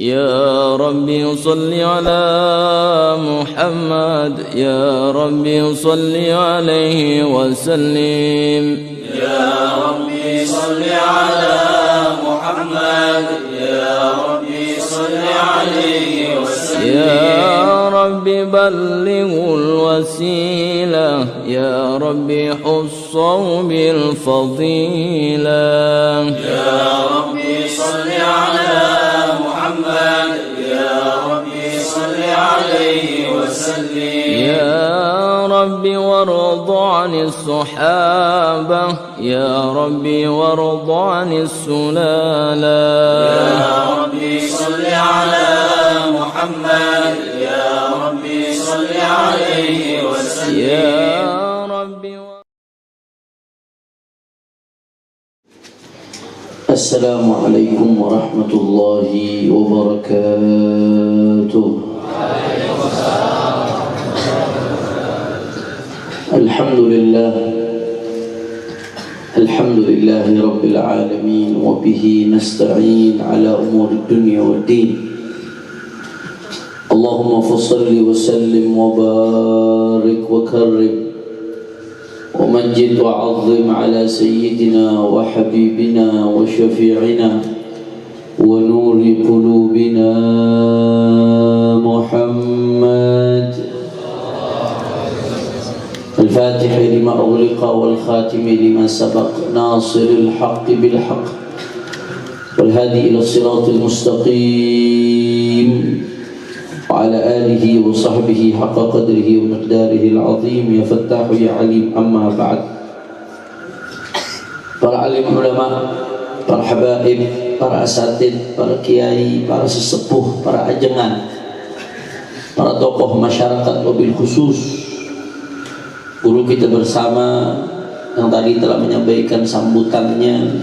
يا ربي صل على محمد يا ربي صل عليه وسلم يا ربي صل على محمد يا ربي صل عليه وسلم يا ربي بلغوا الوسيلة يا ربي حصوا بالفضيلة يا ربي صل على محمد يا ربي صل عليه وسلم يا ربي وارض عن الصحابة يا ربي وارض عن السلالة يا ربي صل على محمد يا ربي صل عليه وسلم يا ربي السلام عليكم ورحمة الله وبركاته. الحمد لله رب العالمين وبه نستعين على أمور الدنيا والدين. اللهم فصل وسلم وبارك وكرم ومجد وعظم على سيدنا وحبيبنا وشفيعنا ونور قلوبنا محمد الفاتح لما أغلق والخاتم لما سبق ناصر الحق بالحق والهادي إلى الصراط المستقيم وعلى آله وصحبه حق قدره ومقداره العظيم. يا فتاح يا عليم. أما بعد. Para alim ulama, para habaib, para asatid, para kiai, para sesepuh, para ajengan, para tokoh masyarakat wabil khusus guru kita bersama yang tadi telah menyampaikan sambutannya,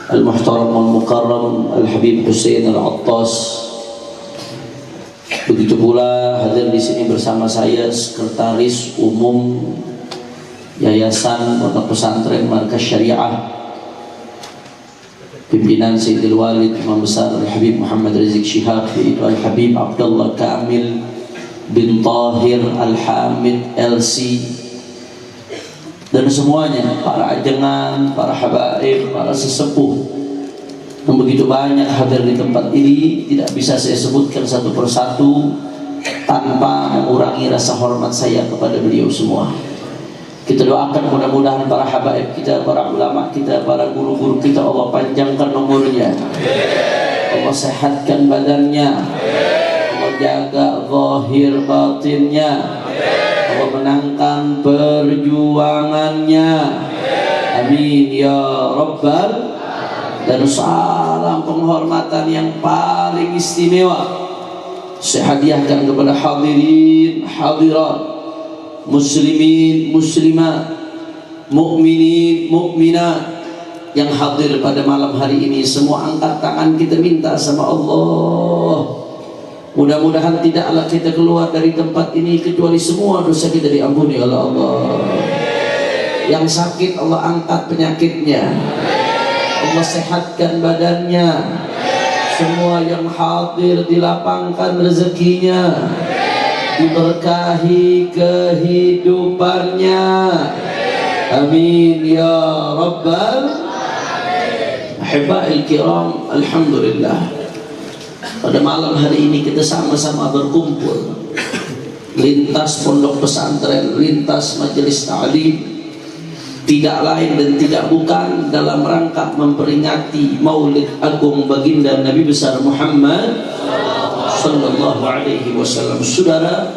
Al-Muhtaram Al-Mukarram Al-Habib Hussein Al-Attas. Begitu pula hadir di sini bersama saya Sekretaris Umum Yayasan Pondok Pesantren Markas Syariah, pimpinan Sayyidil Walid Imam Besar Al-Habib Muhammad Rizik Syihab, yaitu Al-Habib Abdullah Kamil bin Tahir Al-Hamid LC, dan semuanya, para ajengan, para habaib, para sesepuh yang begitu banyak hadir di tempat ini. Tidak bisa saya sebutkan satu persatu tanpa mengurangi rasa hormat saya kepada beliau semua. Kita doakan mudah-mudahan para habaib kita, para ulama kita, para guru-guru kita, Allah panjangkan umurnya, Allah sehatkan badannya, Allah jaga zahir batinnya, Allah menangkan perjuangannya. Amin ya Rabbal. Dan salam penghormatan yang paling istimewa saya hadiahkan kepada hadirin hadirat, muslimin muslimat, mukminin mukminat yang hadir pada malam hari ini. Semua angkat tangan, kita minta sama Allah, mudah-mudahan tidaklah kita keluar dari tempat ini kecuali semua dosa kita diampuni oleh Allah. Yang sakit Allah angkat penyakitnya, Allah sehatkan badannya. Semua yang hadir dilapangkan rezekinya, diberkahi kehidupannya. Amin ya Rabbal. Ahiba'il kiram, alhamdulillah, pada malam hari ini kita sama-sama berkumpul lintas pondok pesantren, lintas majelis ta'lim, tidak lain dan tidak bukan dalam rangka memperingati Maulid Agung Baginda Nabi besar Muhammad sallallahu alaihi wasallam. Saudara,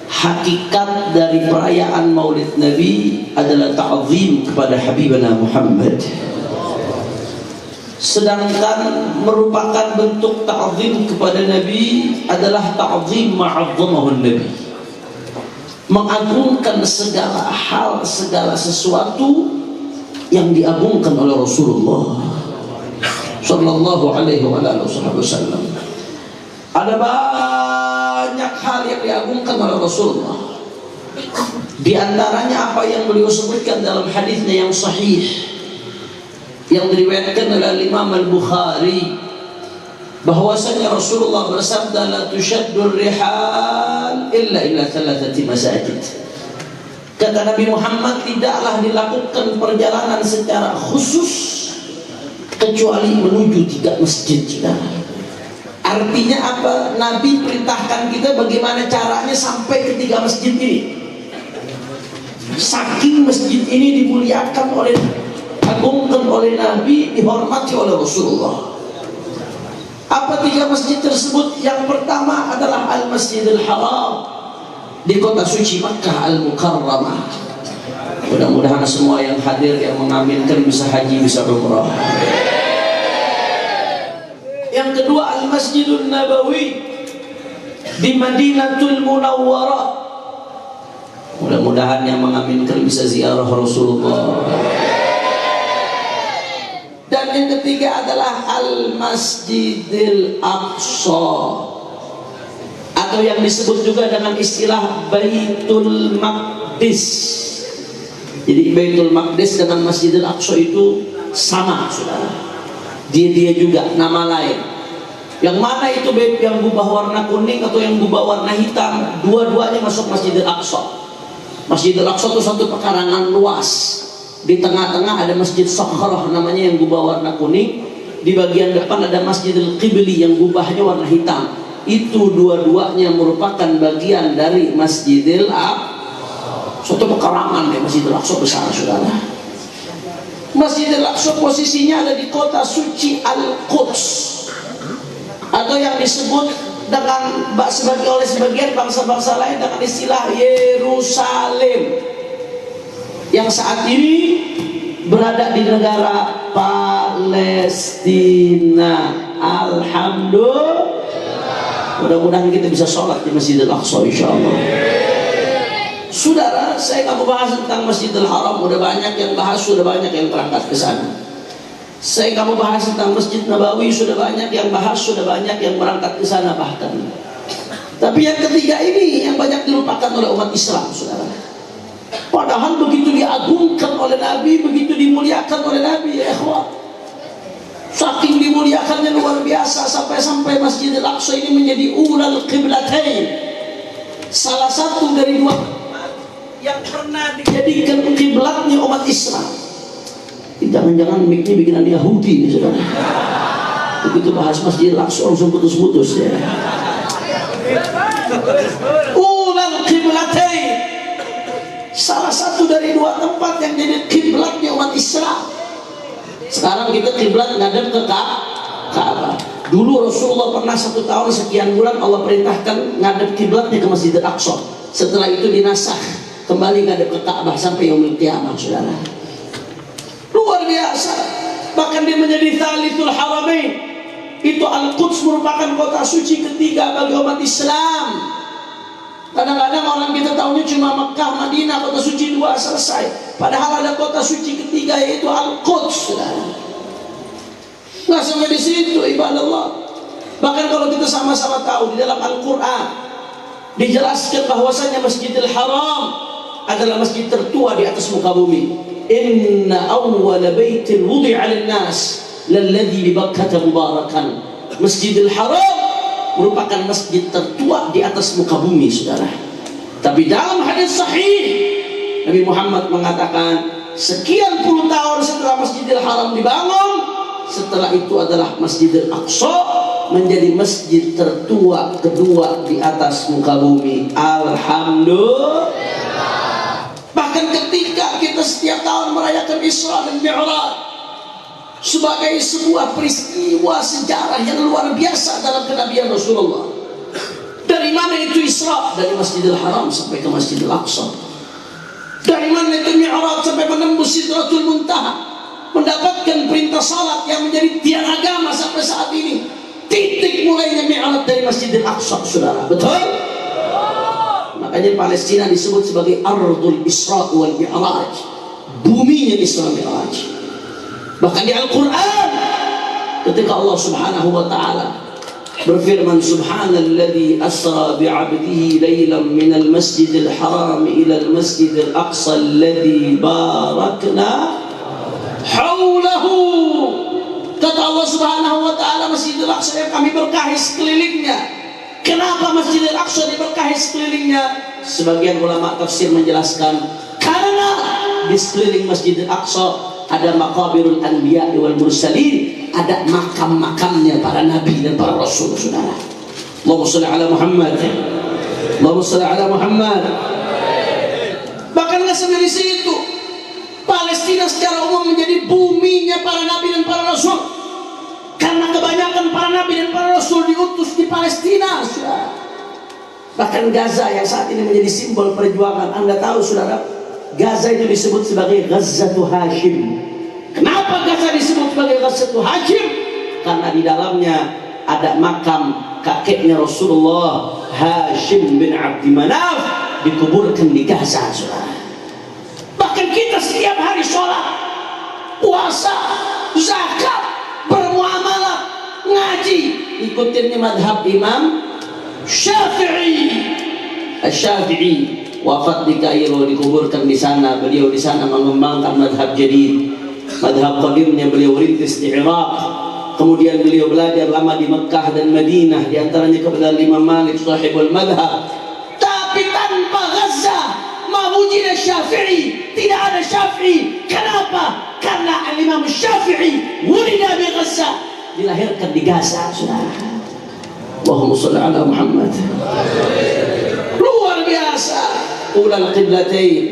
hakikat dari perayaan Maulid Nabi adalah ta'zim kepada Habibana Muhammad. Sedangkan merupakan bentuk ta'zim kepada Nabi adalah ta'zim ma'azzamahu Nabi, mengagungkan segala hal, segala sesuatu yang diagungkan oleh Rasulullah sallallahu alaihi wasallam. Ada banyak hal yang diagungkan oleh Rasulullah. Di antaranya apa yang beliau sebutkan dalam hadisnya yang sahih yang diriwayatkan oleh Imam Al-Bukhari bahwasanya Rasulullah bersabda, la tushaddur rihal illa thalathati masajid. Kata Nabi Muhammad, tidaklah dilakukan perjalanan secara khusus kecuali menuju 3 masjid. Artinya apa? Nabi perintahkan kita bagaimana caranya sampai ke 3 masjid ini. Saking masjid ini dimuliakan oleh, agungkan oleh Nabi, dihormati oleh Rasulullah. Apa 3 masjid tersebut? Yang pertama adalah Al-Masjidil Haram di kota suci Makkah Al-Mukarramah. Mudah-mudahan semua yang hadir yang mengaminkan bisa haji, bisa umrah. Yang kedua Al-Masjidun Nabawi di Madinatul Munawwarah. Mudah-mudahan yang mengaminkan bisa ziarah Rasulullah. Dan yang ketiga adalah Al-Masjidil Aqsa, atau yang disebut juga dengan istilah Baitul Maqdis. Jadi Baitul Maqdis dengan Masjidil Aqsa itu sama, saudara. Dia juga nama lain. Yang mana itu bait yang gubah warna kuning atau yang gubah warna hitam, dua-duanya masuk Masjidil Aqsa. Masjidil Aqsa itu satu pekarangan luas. Di tengah-tengah ada Masjid Sakhrah namanya yang gubah warna kuning. Di bagian depan ada Masjidil Qibli yang gubahnya warna hitam. Itu dua-duanya merupakan bagian dari Masjidil Aqsa. Suatu pekarangan ya, Masjidil Aqsa besar, saudara. Masjidil Aqsa posisinya ada di kota suci Al-Quds, atau yang disebut dengan oleh sebagian bangsa-bangsa lain dengan istilah Yerusalem, yang saat ini berada di negara Palestina. Alhamdulillah. Mudah-mudahan kita bisa sholat di Masjidil Aqsa insyaallah. Saudara, saya nggak mau bahas tentang Masjidil Haram, udah banyak yang bahas, sudah banyak yang berangkat ke sana. Saya nggak mau bahas tentang Masjid Nabawi, sudah banyak yang bahas, sudah banyak yang berangkat ke sana bahkan. Tapi yang ketiga ini yang banyak dilupakan oleh umat Islam, saudara. Padahal begitu diagungkan oleh Nabi, begitu dimuliakan oleh Nabi, ya ikhwah. Saking dimuliakannya luar biasa, sampai-sampai Masjidil Aqsa ini menjadi ulal qiblatain, salah satu dari 2 yang pernah dijadikan kiblatnya umat Islam. Jangan-jangan mic-nya bikinan Yahudi nih, saudara. Begitu bahas Masjidil Aqsa langsung putus-putus ya. Ulal qiblatain, salah satu dari 2 tempat yang jadi kiblatnya umat Islam. Sekarang kita kiblat ngadep ke Ka'bah. Dulu Rasulullah pernah 1 tahun sekian bulan Allah perintahkan ngadep kiblatnya ke Masjidil Aqsa. Setelah itu dinasakh kembali ngadep ke Ka'bah sampai yaumil qiyamah, saudara. Luar biasa. Bahkan dia menjadi Thalithul Haramain. Itu Al-Quds merupakan kota suci ketiga bagi umat Islam. Kadang-kadang orang kita tahunya cuma Mekah, Madinah, kota suci 2 selesai. Padahal ada kota suci ketiga yaitu Al-Quds. Nggak sampai di situ, ibadallah. Bahkan kalau kita sama-sama tahu di dalam Al-Quran dijelaskan bahwasanya Masjidil Haram adalah masjid tertua di atas muka bumi. Inna awwala baitin wudi'a lin-nas lalladzi bi Bakkah mubarakan. Masjidil Haram merupakan masjid tertua di atas muka bumi, saudara. Tapi dalam hadis sahih Nabi Muhammad mengatakan sekian puluh tahun setelah Masjidil Haram dibangun, setelah itu adalah Masjidil Aqsa menjadi masjid tertua kedua di atas muka bumi. Alhamdulillah. Bahkan ketika kita setiap tahun merayakan Isra dan Mi'raj sebagai sebuah peristiwa sejarah yang luar biasa dalam kenabian Rasulullah. Dari mana itu Isra? Dari Masjidil Haram sampai ke Masjidil Aqsa. Dari mana itu Mi'raj sampai menembus Sidratul Muntaha, mendapatkan perintah salat yang menjadi tiang agama sampai saat ini. Titik mulainya Mi'raj dari Masjidil Aqsa, saudara. Betul? Makanya Palestina disebut sebagai Ardul Isra wal Mi'raj, buminya Isra Mi'raj. Bahkan di Al-Quran ketika Allah Subhanahu wa ta'ala berfirman, Subhanalladzi asra bi'abdihi laylan minal masjidil haram ilal masjidil aqsa alladzi barakna hawlahu Kata Allah Subhanahu wa taala, Masjidil Aqsa yang kami berkahi sekelilingnya. Kenapa Masjidil Aqsa diberkahi sekelilingnya? Sebagian ulama tafsir menjelaskan karena di sekeliling Masjidil Aqsa ada maqabirul anbiya wal mursalin, ada makam-makamnya para nabi dan para rasul, saudara. Allahumma shalli ala Muhammad. Allahumma shalli ala Muhammad. Bahkan nggak sampai di situ, Palestina secara umum menjadi buminya para nabi dan para rasul. Karena kebanyakan para nabi dan para rasul diutus di Palestina, saudara. Bahkan Gaza yang saat ini menjadi simbol perjuangan. Anda tahu, saudara, Gaza itu disebut sebagai Ghazatu Hashim. Kenapa Gaza disebut sebagai Ghazatu Hashim? Karena di dalamnya ada makam kakeknya Rasulullah, Hashim bin Abdi Manaf, dikuburkan di Gaza, saudara. Bahkan kita setiap hari sholat, puasa, zakat, bermuamalah, ngaji, ikutinnya madhab Imam Syafi'i. Syafi'i wafat di Kairo, dikuburkan di sana. Beliau di sana mengembangkan madhab jadid. Madhab qadimnya beliau rintis di Irak. Kemudian beliau belajar lama di Mekah dan Madinah, di antaranya kepada Imam Malik sahibul madhab. Tapi tanpa Gaza mawujud Syafi'i, tidak ada Syafi'i. Kenapa? Karena Imam Syafi'i wulida di Gaza, dilahirkan di Gaza, saudara. Allahumma shalli ala Muhammad. Luar biasa. Ulal qiblatain,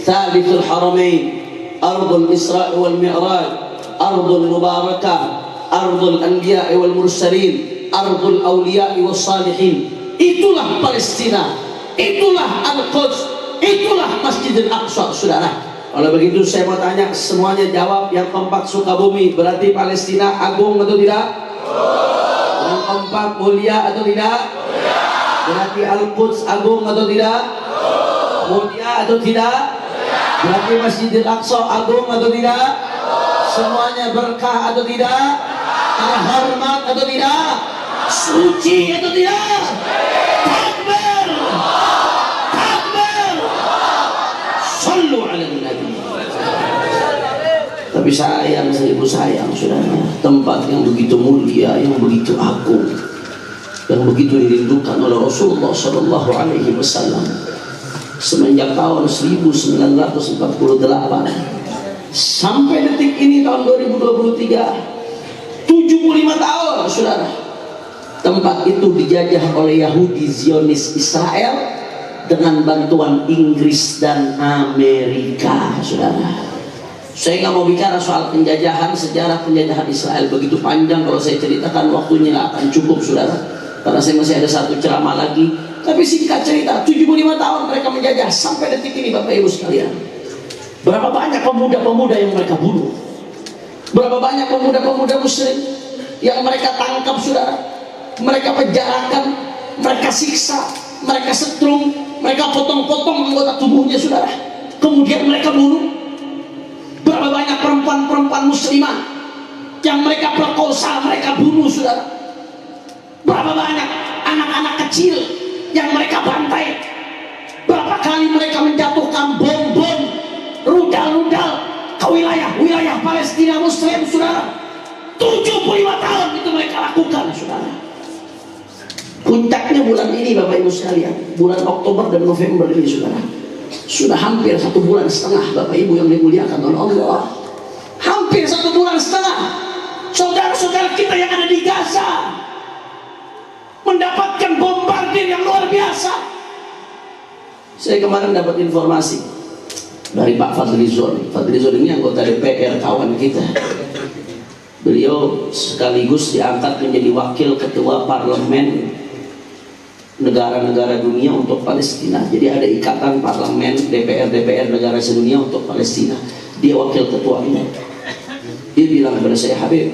thalithul haramain, ardul Isra' wal Mi'raj, ardul mubarakah, ardul anbiya wal mursalin, ardul awliya was salihin. Itulah Palestina, itulah Al-Quds, itulah Masjidil Aqsa, saudara. Kalau begitu saya mau tanya, semuanya jawab. Yang keempat Sukabumi, berarti Palestina agung atau tidak? Yang keempat mulia atau tidak? Berarti Al-Quds agung atau tidak? Mulia atau tidak? Berarti Masjidil Aqsa agung atau tidak? Semuanya berkah atau tidak? Terhormat atau tidak? Suci atau tidak? Takbir! Takbir! Sallu ala Nabi. Tapi sayang, seribu sayang, saudara, tempat yang begitu mulia, yang begitu agung, yang begitu dirindukan oleh Rasulullah Sallallahu Alaihi Wasallam semenjak tahun 1948 sampai detik ini tahun 2023, 75 tahun, saudara. Tempat itu dijajah oleh Yahudi Zionis Israel dengan bantuan Inggris dan Amerika, saudara. Saya nggak mau bicara soal penjajahan, sejarah penjajahan Israel begitu panjang. Kalau saya ceritakan waktunya nggak akan cukup, saudara, karena saya masih ada satu ceramah lagi. Tapi singkat cerita, 75 tahun mereka menjajah sampai detik ini, Bapak Ibu sekalian. Berapa banyak pemuda-pemuda yang mereka bunuh, berapa banyak pemuda-pemuda muslim yang mereka tangkap, saudara, mereka penjarakan, mereka siksa, mereka setrum, mereka potong-potong anggota tubuhnya, saudara, kemudian mereka bunuh. Berapa banyak perempuan-perempuan muslimah yang mereka perkosa, mereka bunuh, saudara. Berapa banyak anak-anak kecil yang mereka bantai. Berapa kali mereka menjatuhkan bom-bom, rudal-rudal ke wilayah-wilayah Palestina Muslim, saudara. 75 tahun itu mereka lakukan, saudara. Puncaknya bulan ini, Bapak Ibu sekalian, bulan Oktober dan November ini, saudara. Sudah hampir 1,5 bulan, Bapak Ibu yang dimuliakan oleh Allah. Hampir 1,5 bulan. Saudara-saudara kita yang ada di Gaza mendapatkan bombardir yang luar biasa. Saya kemarin dapat informasi dari Pak Fadlizon. Fadlizon ini anggota DPR, kawan kita. Beliau sekaligus diangkat menjadi wakil ketua parlemen negara-negara dunia untuk Palestina. Jadi ada ikatan parlemen DPR negara sedunia untuk Palestina. Dia wakil ketuanya. Dia bilang kepada saya, Habib,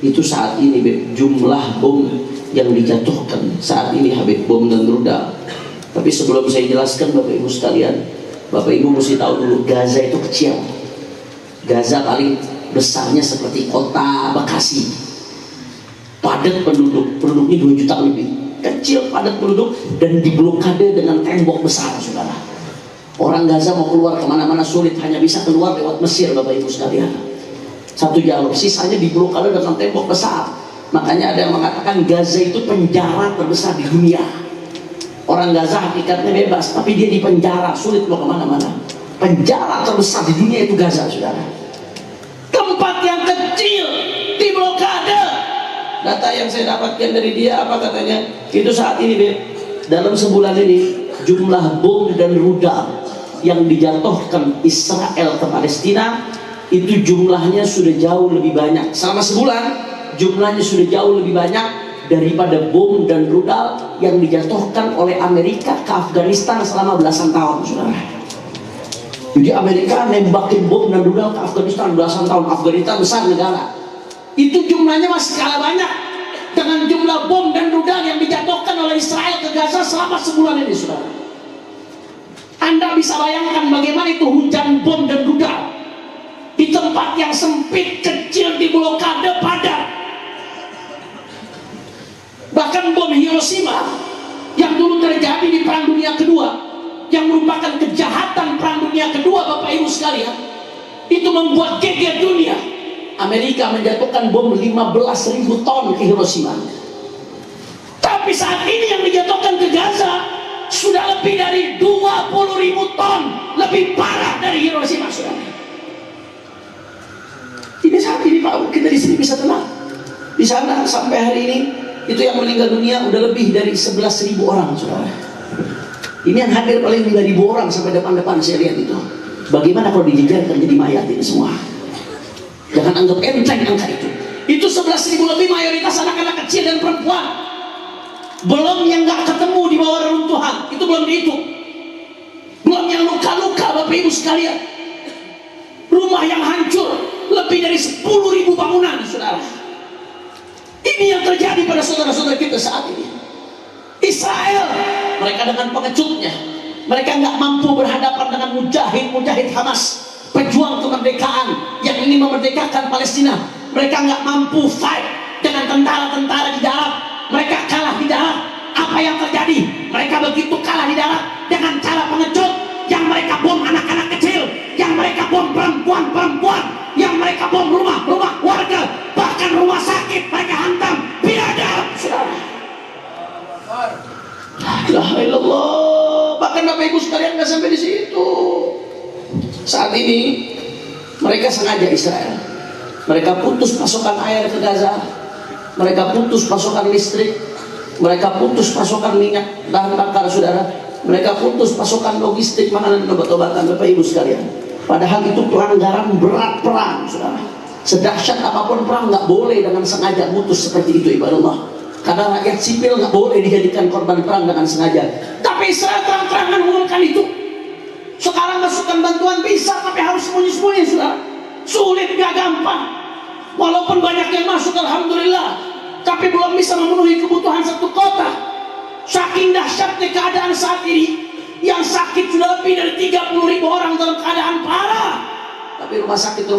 itu saat ini, Habib, jumlah bom yang dijatuhkan saat ini, Habib, bom dan rudal. Tapi sebelum saya jelaskan, Bapak Ibu sekalian, Bapak Ibu mesti tahu dulu, Gaza itu kecil. Gaza paling besarnya seperti kota Bekasi, padat penduduknya 2 juta lebih. Kecil, padat penduduk, dan diblokade dengan tembok besar, saudara. Orang Gaza mau keluar kemana-mana sulit, hanya bisa keluar lewat Mesir, Bapak Ibu sekalian. Satu jalur, sisanya diblokade dengan tembok besar. Makanya ada yang mengatakan Gaza itu penjara terbesar di dunia. Orang Gaza hakikatnya bebas, tapi dia di penjara, sulit mau kemana-mana. Penjara terbesar di dunia itu Gaza, saudara. Tempat yang kecil diblokade. Data yang saya dapatkan dari dia apa katanya? Itu saat ini, Beb, dalam sebulan ini jumlah bom dan rudal yang dijatuhkan Israel ke Palestina itu jumlahnya sudah jauh lebih banyak. Selama sebulan jumlahnya sudah jauh lebih banyak daripada bom dan rudal yang dijatuhkan oleh Amerika ke Afghanistan selama belasan tahun, saudara. Jadi Amerika nembakin bom dan rudal ke Afghanistan belasan tahun. Afghanistan besar negara, itu jumlahnya masih kalah banyak dengan jumlah bom dan rudal yang dijatuhkan oleh Israel ke Gaza selama sebulan ini, saudara. Anda bisa bayangkan bagaimana itu hujan bom dan rudal di tempat yang sempit, kecil, di blokade padat. Bahkan bom Hiroshima yang dulu terjadi di Perang Dunia Kedua, yang merupakan kejahatan Perang Dunia Kedua, Bapak Ibu sekalian, itu membuat geger dunia. Amerika menjatuhkan bom 15.000 ton ke Hiroshima. Tapi saat ini yang dijatuhkan ke Gaza sudah lebih dari 20.000 ton, lebih parah dari Hiroshima, saudara. Ini saat ini Pak, kita di sini bisa tenang. Di sana sampai hari ini itu yang meninggal dunia udah lebih dari 11.000 orang, saudara. Ini yang hadir paling 3.000 orang sampai depan-depan saya lihat itu. Bagaimana kalau dijejerkan jadi mayat ini semua? Jangan anggap enteng angka itu. Itu 11.000 lebih, mayoritas anak-anak kecil dan perempuan. Belum yang nggak ketemu di bawah reruntuhan, itu belum dihitung. Belum yang luka-luka, Bapak Ibu sekalian. Rumah yang hancur, lebih dari 10.000 bangunan, saudara. Ini yang terjadi pada saudara-saudara kita saat ini. Israel, mereka dengan pengecutnya, mereka nggak mampu berhadapan dengan mujahid Hamas, pejuang kemerdekaan yang ingin memerdekakan Palestina. Mereka nggak mampu fight dengan tentara-tentara di darat. Mereka kalah di darat. Apa yang terjadi? Mereka begitu kalah di darat dengan cara pengecut. Yang mereka bom anak-anak kecil, yang mereka bom perempuan-perempuan, yang mereka bom rumah-rumah warga, bahkan rumah sakit mereka hantam biadab, saudara. La ilaha illallah. Bahkan Bapak Ibu sekalian nggak sampai di situ. Saat ini mereka sengaja, Israel, mereka putus pasokan air ke Gaza, mereka putus pasokan listrik, mereka putus pasokan minyak bahan bakar, saudara. Mereka putus pasokan logistik makanan dan obat-obatan, Bapak Ibu sekalian. Padahal itu pelanggaran berat perang, saudara. Sedahsyat apapun perang nggak boleh dengan sengaja putus seperti itu, ibadah Allah. Karena rakyat sipil nggak boleh dijadikan korban perang dengan sengaja. Tapi Israel terang-terangan mengumumkan itu. Sekarang masukkan bantuan bisa, tapi harus sembunyi-sembunyi, saudara. Sulit, gak gampang. Walaupun banyak yang masuk, alhamdulillah, tapi belum bisa memenuhi kebutuhan satu kota. Saking dahsyatnya keadaan saat ini, yang sakit sudah lebih dari 30.000 orang dalam keadaan parah. Tapi rumah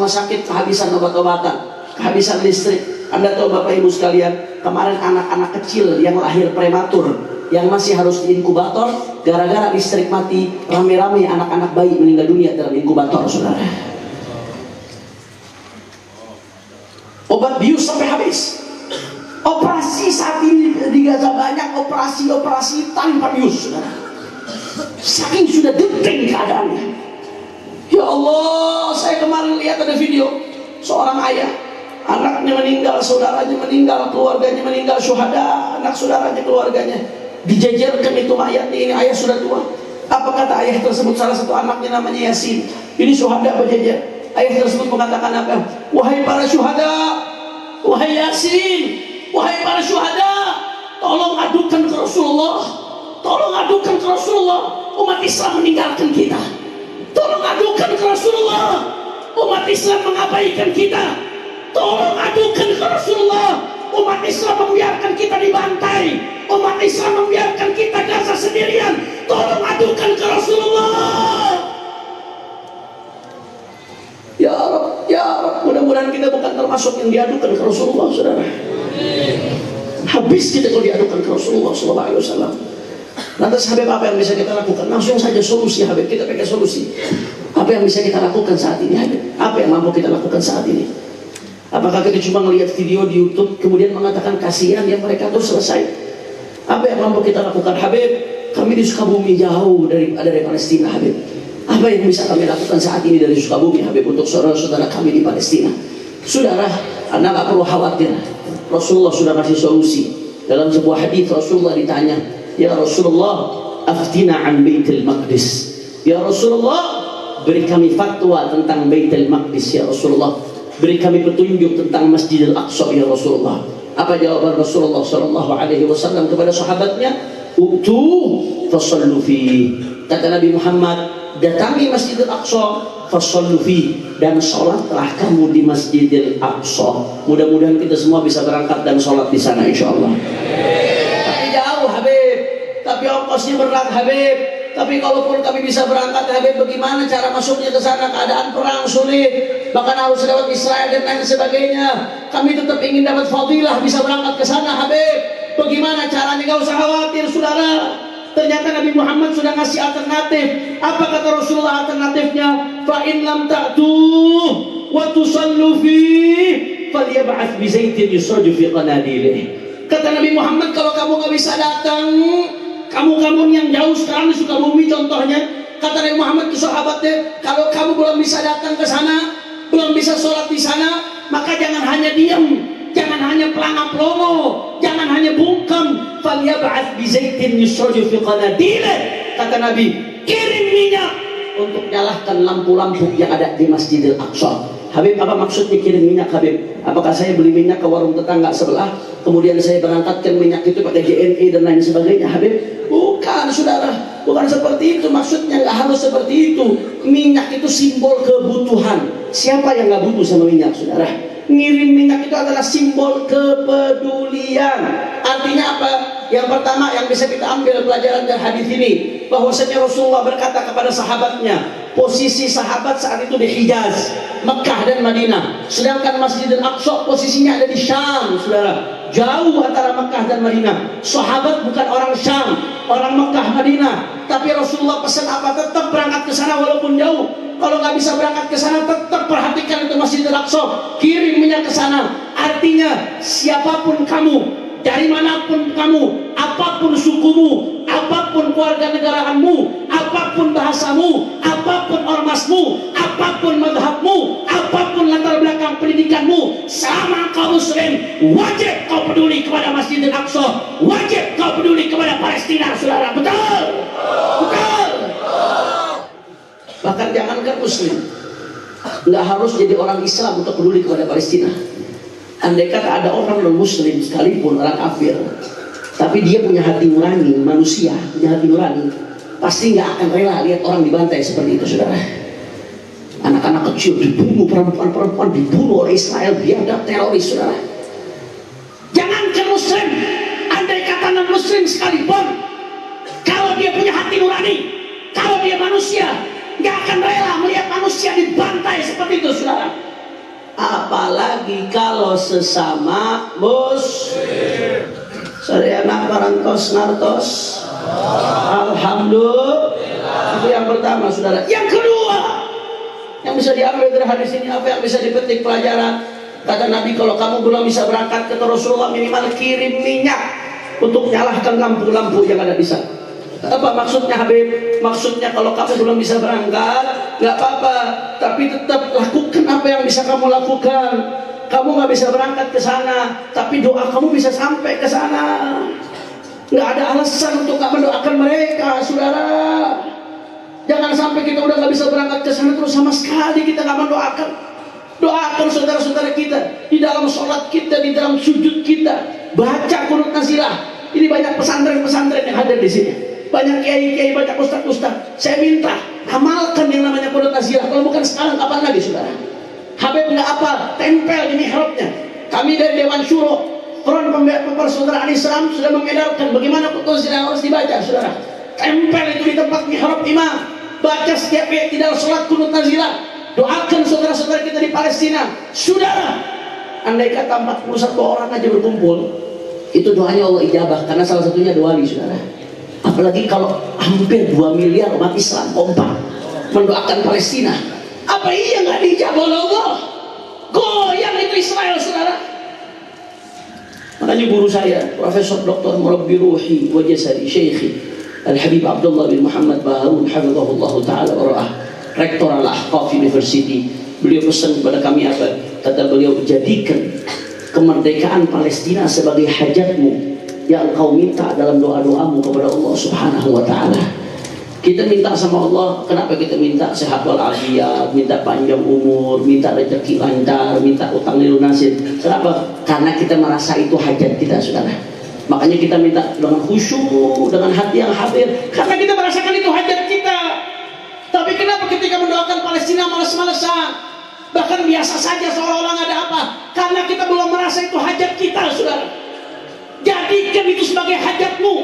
sakit kehabisan obat-obatan, kehabisan listrik. Anda tahu Bapak Ibu sekalian, kemarin anak-anak kecil yang lahir prematur, yang masih harus diinkubator, gara-gara listrik mati, rame-rame anak-anak bayi meninggal dunia dalam inkubator, saudara. Obat bius sampai habis. Operasi saat ini di Gaza banyak operasi tanpa bius, saudara. Saking sudah genting keadaannya. Ya Allah, saya kemarin lihat ada video seorang ayah, anaknya meninggal, saudaranya meninggal, keluarganya meninggal, syuhada, anak saudaranya, keluarganya dijejerkan itu mayatnya. Ini ayah sudah tua. Apa kata ayah tersebut? Salah satu anaknya namanya Yasin. Ini syuhada berjejer. Ayah tersebut mengatakan apa? Wahai para syuhada, wahai Yasin, wahai para syuhada, tolong adukan ke Rasulullah, tolong adukan ke Rasulullah. Umat Islam meninggalkan kita. Tolong adukan ke Rasulullah, umat Islam mengabaikan kita. Tolong adukan ke Rasulullah, umat Islam membiarkan kita dibantai, umat Islam membiarkan kita Gaza sendirian. Tolong adukan ke Rasulullah. Ya Rabb, ya Rabb, mudah-mudahan kita bukan termasuk yang diadukan ke Rasulullah, saudara. Habis kita kalau diadukan ke Rasulullah SAW. Lantas Habib, apa yang bisa kita lakukan? Langsung saja solusi, Habib, kita pakai solusi. Apa yang bisa kita lakukan saat ini, Habib? Apa yang mampu kita lakukan saat ini? Apakah kita cuma melihat video di YouTube kemudian mengatakan kasihan yang mereka tuh selesai? Apa yang mampu kita lakukan? Habib, kami di Sukabumi jauh dari Palestina, Habib. Apa yang bisa kami lakukan saat ini dari Sukabumi, Habib, untuk saudara-saudara kami di Palestina? Saudara, Anda gak perlu khawatir. Rasulullah sudah kasih solusi. Dalam sebuah hadis Rasulullah ditanya, ya Rasulullah, aftina an Baitul Maqdis. Ya Rasulullah, beri kami fatwa tentang Baitul Maqdis, ya Rasulullah. Beri kami petunjuk tentang Masjidil Aqsa, ya Rasulullah. Apa jawaban Rasulullah sallallahu alaihi wasallam kepada sahabatnya? Utu fasallu fi. Kata Nabi Muhammad, datangi Masjidil Aqsa, fasallu fi, dan sholatlah kamu di Masjidil Aqsa. Mudah-mudahan kita semua bisa berangkat dan sholat di sana insyaallah. Tapi jauh, Habib. Tapi ongkosnya berat, Habib. Tapi kalaupun kami bisa berangkat, Habib, bagaimana cara masuknya ke sana? Keadaan perang sulit, bahkan harus lewat Israel dan lain sebagainya. Kami tetap ingin dapat fadilah bisa berangkat ke sana, Habib. Bagaimana caranya? Gak usah khawatir, saudara. Ternyata Nabi Muhammad sudah ngasih alternatif. Apa kata Rasulullah alternatifnya? Fa in lam ta'tu wa tusallu fi falyab'ath bi zaitin yusraju fi qanadilih. Kata Nabi Muhammad, kalau kamu gak bisa datang, kamu yang jauh sekarang di Sukabumi contohnya, kata Nabi Muhammad ke sahabatnya, kalau kamu belum bisa datang ke sana, belum bisa sholat di sana, maka jangan hanya diam, jangan hanya pelangap-pelongo, jangan hanya bungkam. Falyab'ath bi zaitin yusraju fi qanadilih. Kata Nabi, kirim minyak untuk nyalakan lampu-lampu yang ada di Masjidil Aqsa. Habib, apa maksudnya kirim minyak, Habib? Apakah saya beli minyak ke warung tetangga sebelah, kemudian saya berangkatkan minyak itu pakai JNE dan lain sebagainya, Habib? Bukan, saudara, bukan seperti itu maksudnya. Nggak harus seperti itu. Minyak itu simbol kebutuhan. Siapa yang nggak butuh sama minyak, saudara? Ngirim minyak itu adalah simbol kepedulian. Artinya apa? Yang pertama yang bisa kita ambil pelajaran dari hadis ini, bahwasanya Rasulullah berkata kepada sahabatnya, posisi sahabat saat itu di Hijaz, Mekah dan Madinah, sedangkan Masjidil Aqsa posisinya ada di Syam, saudara. Jauh antara Mekah dan Madinah. Sahabat bukan orang Syam, orang Mekah Madinah, tapi Rasulullah pesan apa? Tetap berangkat ke sana walaupun jauh. Kalau nggak bisa berangkat ke sana, tetap perhatikan itu Masjidil Aqsa, kirim minyak ke sana. Artinya siapapun kamu, dari manapun kamu, apapun sukumu, apapun keluarga negaraanmu, apapun bahasamu, apapun ormasmu, apapun madhabmu, apapun latar belakang pendidikanmu, sama kau muslim, wajib kau peduli kepada Masjidil Aqsa, wajib kau peduli kepada Palestina, saudara. Betul? Betul? Bahkan jangankan muslim, nggak harus jadi orang Islam untuk peduli kepada Palestina. Andai kata ada orang non-muslim sekalipun, orang kafir, tapi dia punya hati nurani, manusia punya hati nurani, pasti nggak akan rela lihat orang dibantai seperti itu, saudara. Anak-anak kecil dibunuh, perempuan-perempuan dibunuh oleh Israel, biadab teroris, saudara. Jangankan muslim, andai kata non-muslim sekalipun, kalau dia punya hati nurani, kalau dia manusia, nggak akan rela melihat manusia dibantai seperti itu, saudara. Apalagi kalau sesama muslim. Sarjana parantos nartos. Alhamdulillah. Itu yang pertama, saudara. Yang kedua, yang bisa diambil dari hadis ini, apa yang bisa dipetik pelajaran? Kata Nabi, kalau kamu belum bisa berangkat, kata Rasulullah, minimal kirim minyak untuk nyalakan lampu-lampu yang ada di sana. Apa maksudnya, Habib? Maksudnya kalau kamu belum bisa berangkat, nggak apa-apa, tapi tetap lakukan apa yang bisa kamu lakukan. Kamu nggak bisa berangkat ke sana, tapi doa kamu bisa sampai ke sana. Nggak ada alasan untuk nggak mendoakan mereka, saudara. Jangan sampai kita udah nggak bisa berangkat ke sana terus sama sekali kita nggak mendoakan. Doakan saudara-saudara kita di dalam sholat kita, di dalam sujud kita. Baca qunut nazilah. Ini banyak pesantren-pesantren yang hadir di sini. Banyak kiai-kiai, banyak ustaz-ustaz. Saya minta amalkan yang namanya qunut nazilah. Kalau bukan sekarang, kapan lagi, saudara? Habib nggak apa, tempel di mihrabnya. Kami dari Dewan Syuro, Front Persaudaraan Islam, sudah mengedarkan bagaimana qunut nazilah harus dibaca, saudara. Tempel itu di tempat mihrab imam. Baca setiap tidak sholat qunut nazilah. Doakan saudara-saudara kita di Palestina, saudara. Andai kata 41 orang aja berkumpul, itu doanya Allah ijabah, karena salah satunya doa wali, saudara. Apalagi kalau hampir 2 miliar umat Islam kompak mendoakan Palestina, apa iya nggak dijabah oleh Allah? Goyang itu untuk Israel, saudara. Makanya guru saya, Profesor Dr. Murabbi Ruhi wa Jasadi Syekhi Al-Habib Abdullah bin Muhammad Baharun hafizahullah ta'ala wa ra'ah, Rektor Al-Ahqaf University, beliau pesan kepada kami apa? Kata beliau, jadikan kemerdekaan Palestina sebagai hajatmu yang kau minta dalam doa-doamu kepada Allah Subhanahu wa ta'ala. Kita minta sama Allah, kenapa kita minta sehat walafiat, minta panjang umur, minta rezeki lancar, minta utang dilunasin. Kenapa? Karena kita merasa itu hajat kita, saudara. Makanya kita minta dengan khusyuk, dengan hati yang hadir, karena kita merasakan itu hajat kita. Tapi kenapa ketika mendoakan Palestina malas-malasan, bahkan biasa saja seolah-olah nggak ada apa? Karena kita belum merasa itu hajat kita, saudara. Jadikan itu sebagai hajatmu,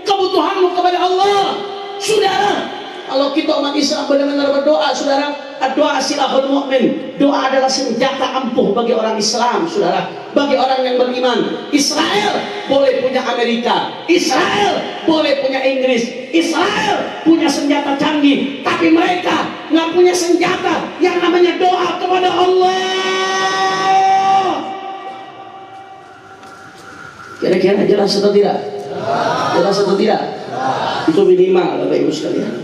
kebutuhanmu kepada Allah. Saudara, kalau kita umat Islam benar-benar berdoa, saudara, doa silahul mu'min, doa adalah senjata ampuh bagi orang Islam, saudara, bagi orang yang beriman. Israel boleh punya Amerika, Israel boleh punya Inggris, Israel punya senjata canggih, tapi mereka nggak punya senjata yang namanya doa kepada Allah. Kira-kira jelas atau tidak? Jelas atau tidak? Itu minimal, Bapak Ibu sekalian.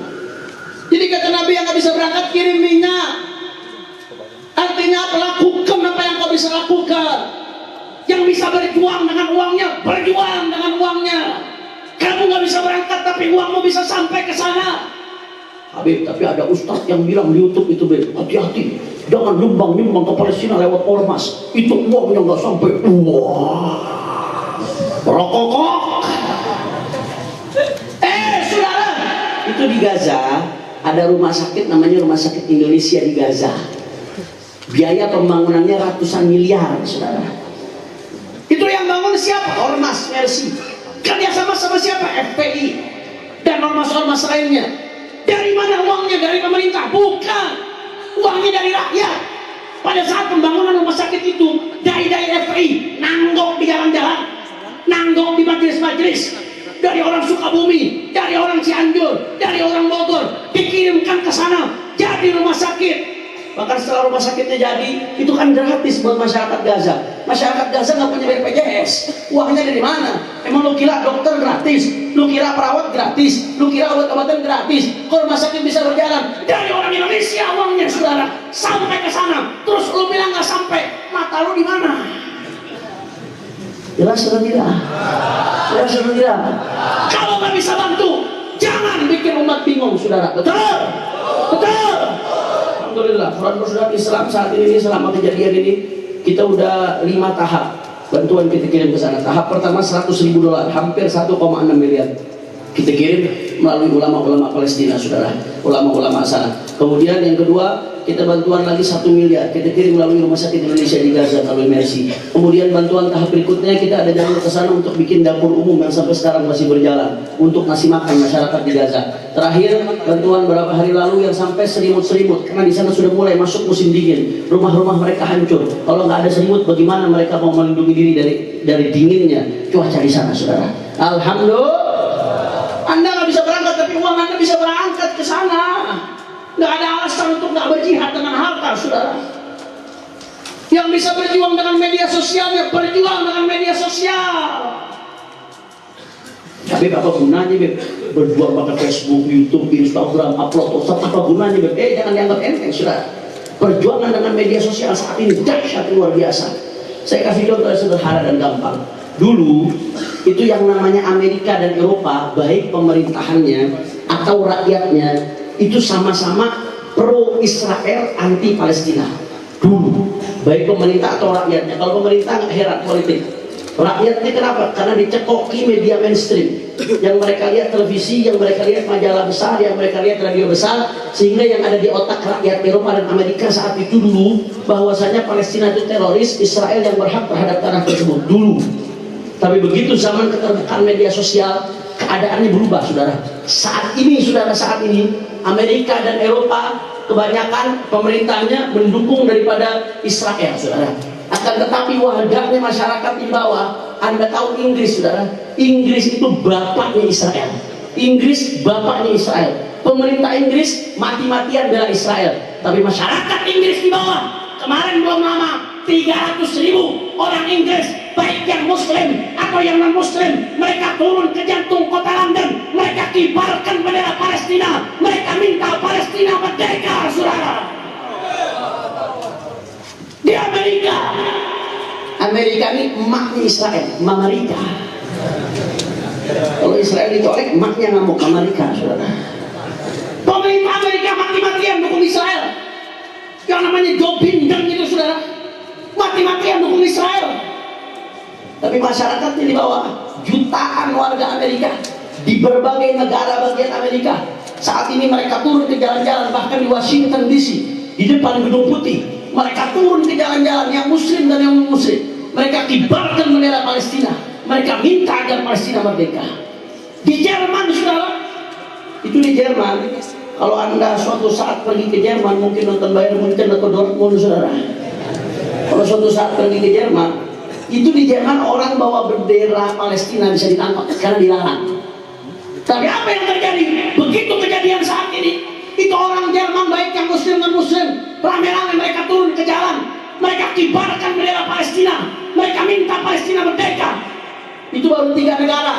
Jadi kata Nabi, yang nggak bisa berangkat kirim minyak. Artinya apa? Lakukan apa yang kau bisa lakukan. Yang bisa berjuang dengan uangnya, berjuang dengan uangnya. Kamu nggak bisa berangkat tapi uangmu bisa sampai ke sana. Habib, tapi ada ustadz yang bilang di YouTube itu, hati-hati, jangan nyumbang ke Palestina lewat ormas, itu uangnya nggak sampai. Wah, rokok. Saudara, itu di Gaza ada rumah sakit namanya Rumah Sakit Indonesia di Gaza. Biaya pembangunannya ratusan miliar, saudara. Itu yang bangun siapa? Ormas Mercy. Kerjasama sama siapa? FPI dan ormas-ormas lainnya. Dari mana uangnya? Dari pemerintah? Bukan. Uangnya dari rakyat. Pada saat pembangunan rumah sakit itu, dai-dai FPI nanggok di jalan-jalan, nanggok di majelis-majelis. Dari orang Sukabumi, dari orang Cianjur, dari orang Bogor, dikirimkan ke sana jadi rumah sakit. Bahkan setelah rumah sakitnya jadi, itu kan gratis buat masyarakat Gaza. Masyarakat Gaza nggak punya BPJS. Uangnya dari mana? Emang lu kira dokter gratis? Lu kira perawat gratis? Lu kira obat-obatan gratis? Kalau rumah sakit bisa berjalan dari orang Indonesia uangnya, saudara, sampai ke sana. Terus lu bilang nggak sampai, mata lu di mana? Jelas atau tidak? Jelas atau tidak? Kalau nggak bisa bantu, jangan bikin umat bingung, saudara. Betul? Betul? Alhamdulillah, saudara Islam saat ini selama kejadian ini kita udah 5 tahap bantuan kita kirim ke sana. Tahap pertama $100.000, hampir 1,6 miliar kita kirim melalui ulama-ulama Palestina, saudara, ulama-ulama sana. Kemudian yang kedua, kita bantuan lagi 1 miliar kita kirim melalui Rumah Sakit Indonesia di Gaza, melalui Mercy. Kemudian bantuan tahap berikutnya, kita ada jalur ke sana untuk bikin dapur umum yang sampai sekarang masih berjalan untuk ngasih makan masyarakat di Gaza. Terakhir bantuan berapa hari lalu yang sampai selimut-selimut, karena di sana sudah mulai masuk musim dingin, rumah-rumah mereka hancur. Kalau nggak ada selimut, bagaimana mereka mau melindungi diri dari dinginnya cuaca di sana, saudara? Alhamdulillah. Anda nggak bisa berangkat, tapi uang Anda bisa berangkat ke sana. Nggak ada alasan untuk nggak berjihad dengan harta, saudara. Yang bisa berjuang dengan media sosialnya, berjuang dengan media sosial. Tapi apa gunanya, Beb? Berjuang pakai Facebook, YouTube, Instagram, upload, WhatsApp, apa gunanya, Beb? Jangan dianggap enteng, saudara. Perjuangan dengan media sosial saat ini dahsyat luar biasa. Saya kasih contoh sederhana dan gampang. Dulu itu yang namanya Amerika dan Eropa, baik pemerintahannya atau rakyatnya, itu sama-sama pro Israel, anti Palestina. Dulu baik pemerintah atau rakyatnya. Kalau pemerintah nggak heran politik, rakyatnya kenapa? Karena dicekoki media mainstream. Yang mereka lihat televisi, yang mereka lihat majalah besar, yang mereka lihat radio besar, sehingga yang ada di otak rakyat Eropa dan Amerika saat itu dulu bahwasanya Palestina itu teroris, Israel yang berhak terhadap tanah tersebut dulu. Tapi begitu zaman keterbukaan media sosial, keadaannya berubah, saudara. Saat ini, saudara, saat ini Amerika dan Eropa kebanyakan pemerintahnya mendukung daripada Israel, saudara. Akan tetapi warganya, masyarakat di bawah, Anda tahu Inggris, saudara, Inggris itu bapaknya Israel. Inggris bapaknya Israel. Pemerintah Inggris mati-matian bela Israel. Tapi masyarakat Inggris di bawah, kemarin belum lama 300.000 orang Inggris, baik yang muslim atau yang non muslim, mereka turun ke jantung kota London, mereka kibarkan bendera Palestina, mereka minta Palestina merdeka, saudara. Di Amerika ini emaknya Israel, Amerika. Kalau Israel dicolek, emaknya ngamuk Amerika, saudara. Pemerintah Amerika mati-matian dukung Israel. Yang namanya Joe Biden itu, saudara, mati-matian dukung Israel. Tapi masyarakatnya di bawah, jutaan warga Amerika di berbagai negara bagian Amerika. Saat ini mereka turun ke jalan-jalan, bahkan di Washington DC, di depan Gedung Putih. Mereka turun ke jalan-jalan, yang muslim dan yang non-muslim. Mereka kibarkan bendera Palestina. Mereka minta agar Palestina merdeka. Di Jerman, saudara, itu di Jerman. Kalau Anda suatu saat pergi ke Jerman, mungkin nonton Bayern Munchen atau Dortmund, saudara. Kalau suatu saat pergi ke Jerman, itu di Jerman orang bawa bendera Palestina bisa ditangkap karena dilarang. Tapi apa yang terjadi? Begitu kejadian saat ini, itu orang Jerman baik yang muslim dan muslim, rame-rame mereka turun ke jalan, mereka kibarkan bendera Palestina, mereka minta Palestina merdeka. Itu baru 3 negara,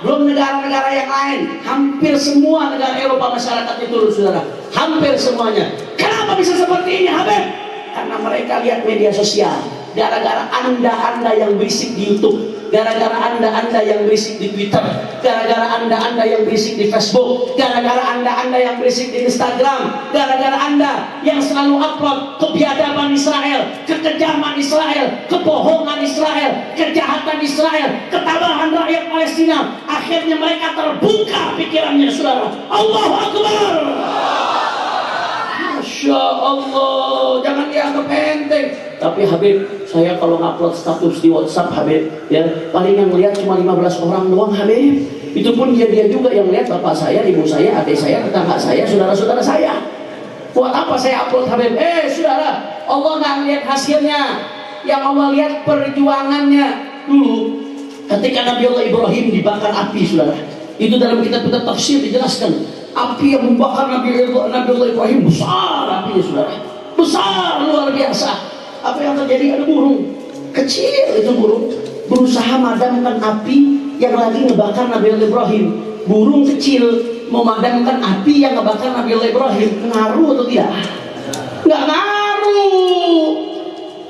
belum negara-negara yang lain. Hampir semua negara Eropa masyarakatnya turun, saudara, hampir semuanya. Kenapa bisa seperti ini, Habib? Karena mereka lihat media sosial. Gara-gara anda yang berisik di YouTube, gara-gara anda yang berisik di Twitter, gara-gara anda yang berisik di Facebook, gara-gara anda yang berisik di Instagram, gara-gara anda yang selalu upload kebiadaban Israel, kekejaman Israel, kebohongan Israel, kejahatan Israel, ketabahan rakyat Palestina. Akhirnya mereka terbuka pikirannya, saudara. Allahu Akbar. Masya Allah, jangan dianggap enteng. Tapi Habib, saya kalau ngupload status di WhatsApp, Habib, ya paling yang lihat cuma 15 orang doang, Habib. Itu pun dia juga yang lihat, bapak saya, ibu saya, adik saya, tetangga saya, saudara-saudara saya. Buat apa saya upload, Habib? Saudara, Allah nggak lihat hasilnya. Yang Allah lihat perjuangannya. Dulu ketika Nabi Allah Ibrahim dibakar api, saudara, itu dalam kitab-kitab tafsir dijelaskan, api yang membakar Nabi Allah Ibrahim besar apinya, saudara, besar, luar biasa. Apa yang terjadi? Ada burung kecil, itu burung berusaha memadamkan api yang lagi ngebakar Nabi Allah Ibrahim. Burung kecil memadamkan api yang ngebakar Nabi Allah Ibrahim. Ngaruh atau tidak? Nggak ngaruh.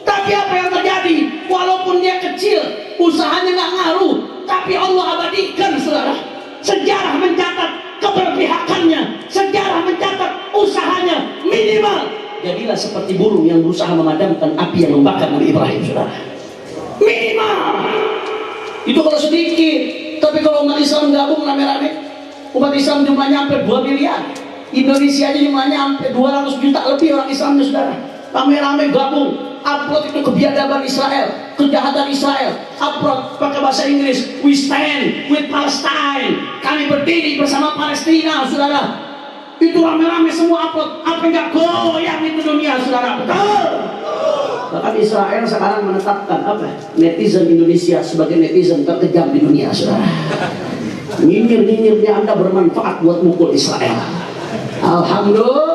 Tapi apa yang terjadi? Walaupun dia kecil, usahanya nggak ngaruh, tapi Allah abadikan, saudara. Sejarah mencatat keberpihakannya, sejarah mencatat usahanya minimal. Jadilah seperti burung yang berusaha memadamkan api yang membakar Nabi Ibrahim, saudara. Minimal. Itu kalau sedikit. Tapi kalau umat Islam gabung rame-rame, umat Islam jumlahnya hampir 2 miliar. Indonesia aja jumlahnya hampir 200 juta lebih orang Islamnya, saudara. Rame-rame gabung, upload itu kebiadaban Israel, kejahatan Israel, upload pakai bahasa Inggris, we stand with Palestine, kami berdiri bersama Palestina, saudara. Itu rame-rame semua upload, apa enggak goyang itu dunia, saudara, betul? Bahkan Israel sekarang menetapkan apa? Netizen Indonesia sebagai netizen terkejam di dunia, saudara. Nyinyir-nyinyirnya Anda bermanfaat buat mukul Israel. Alhamdulillah,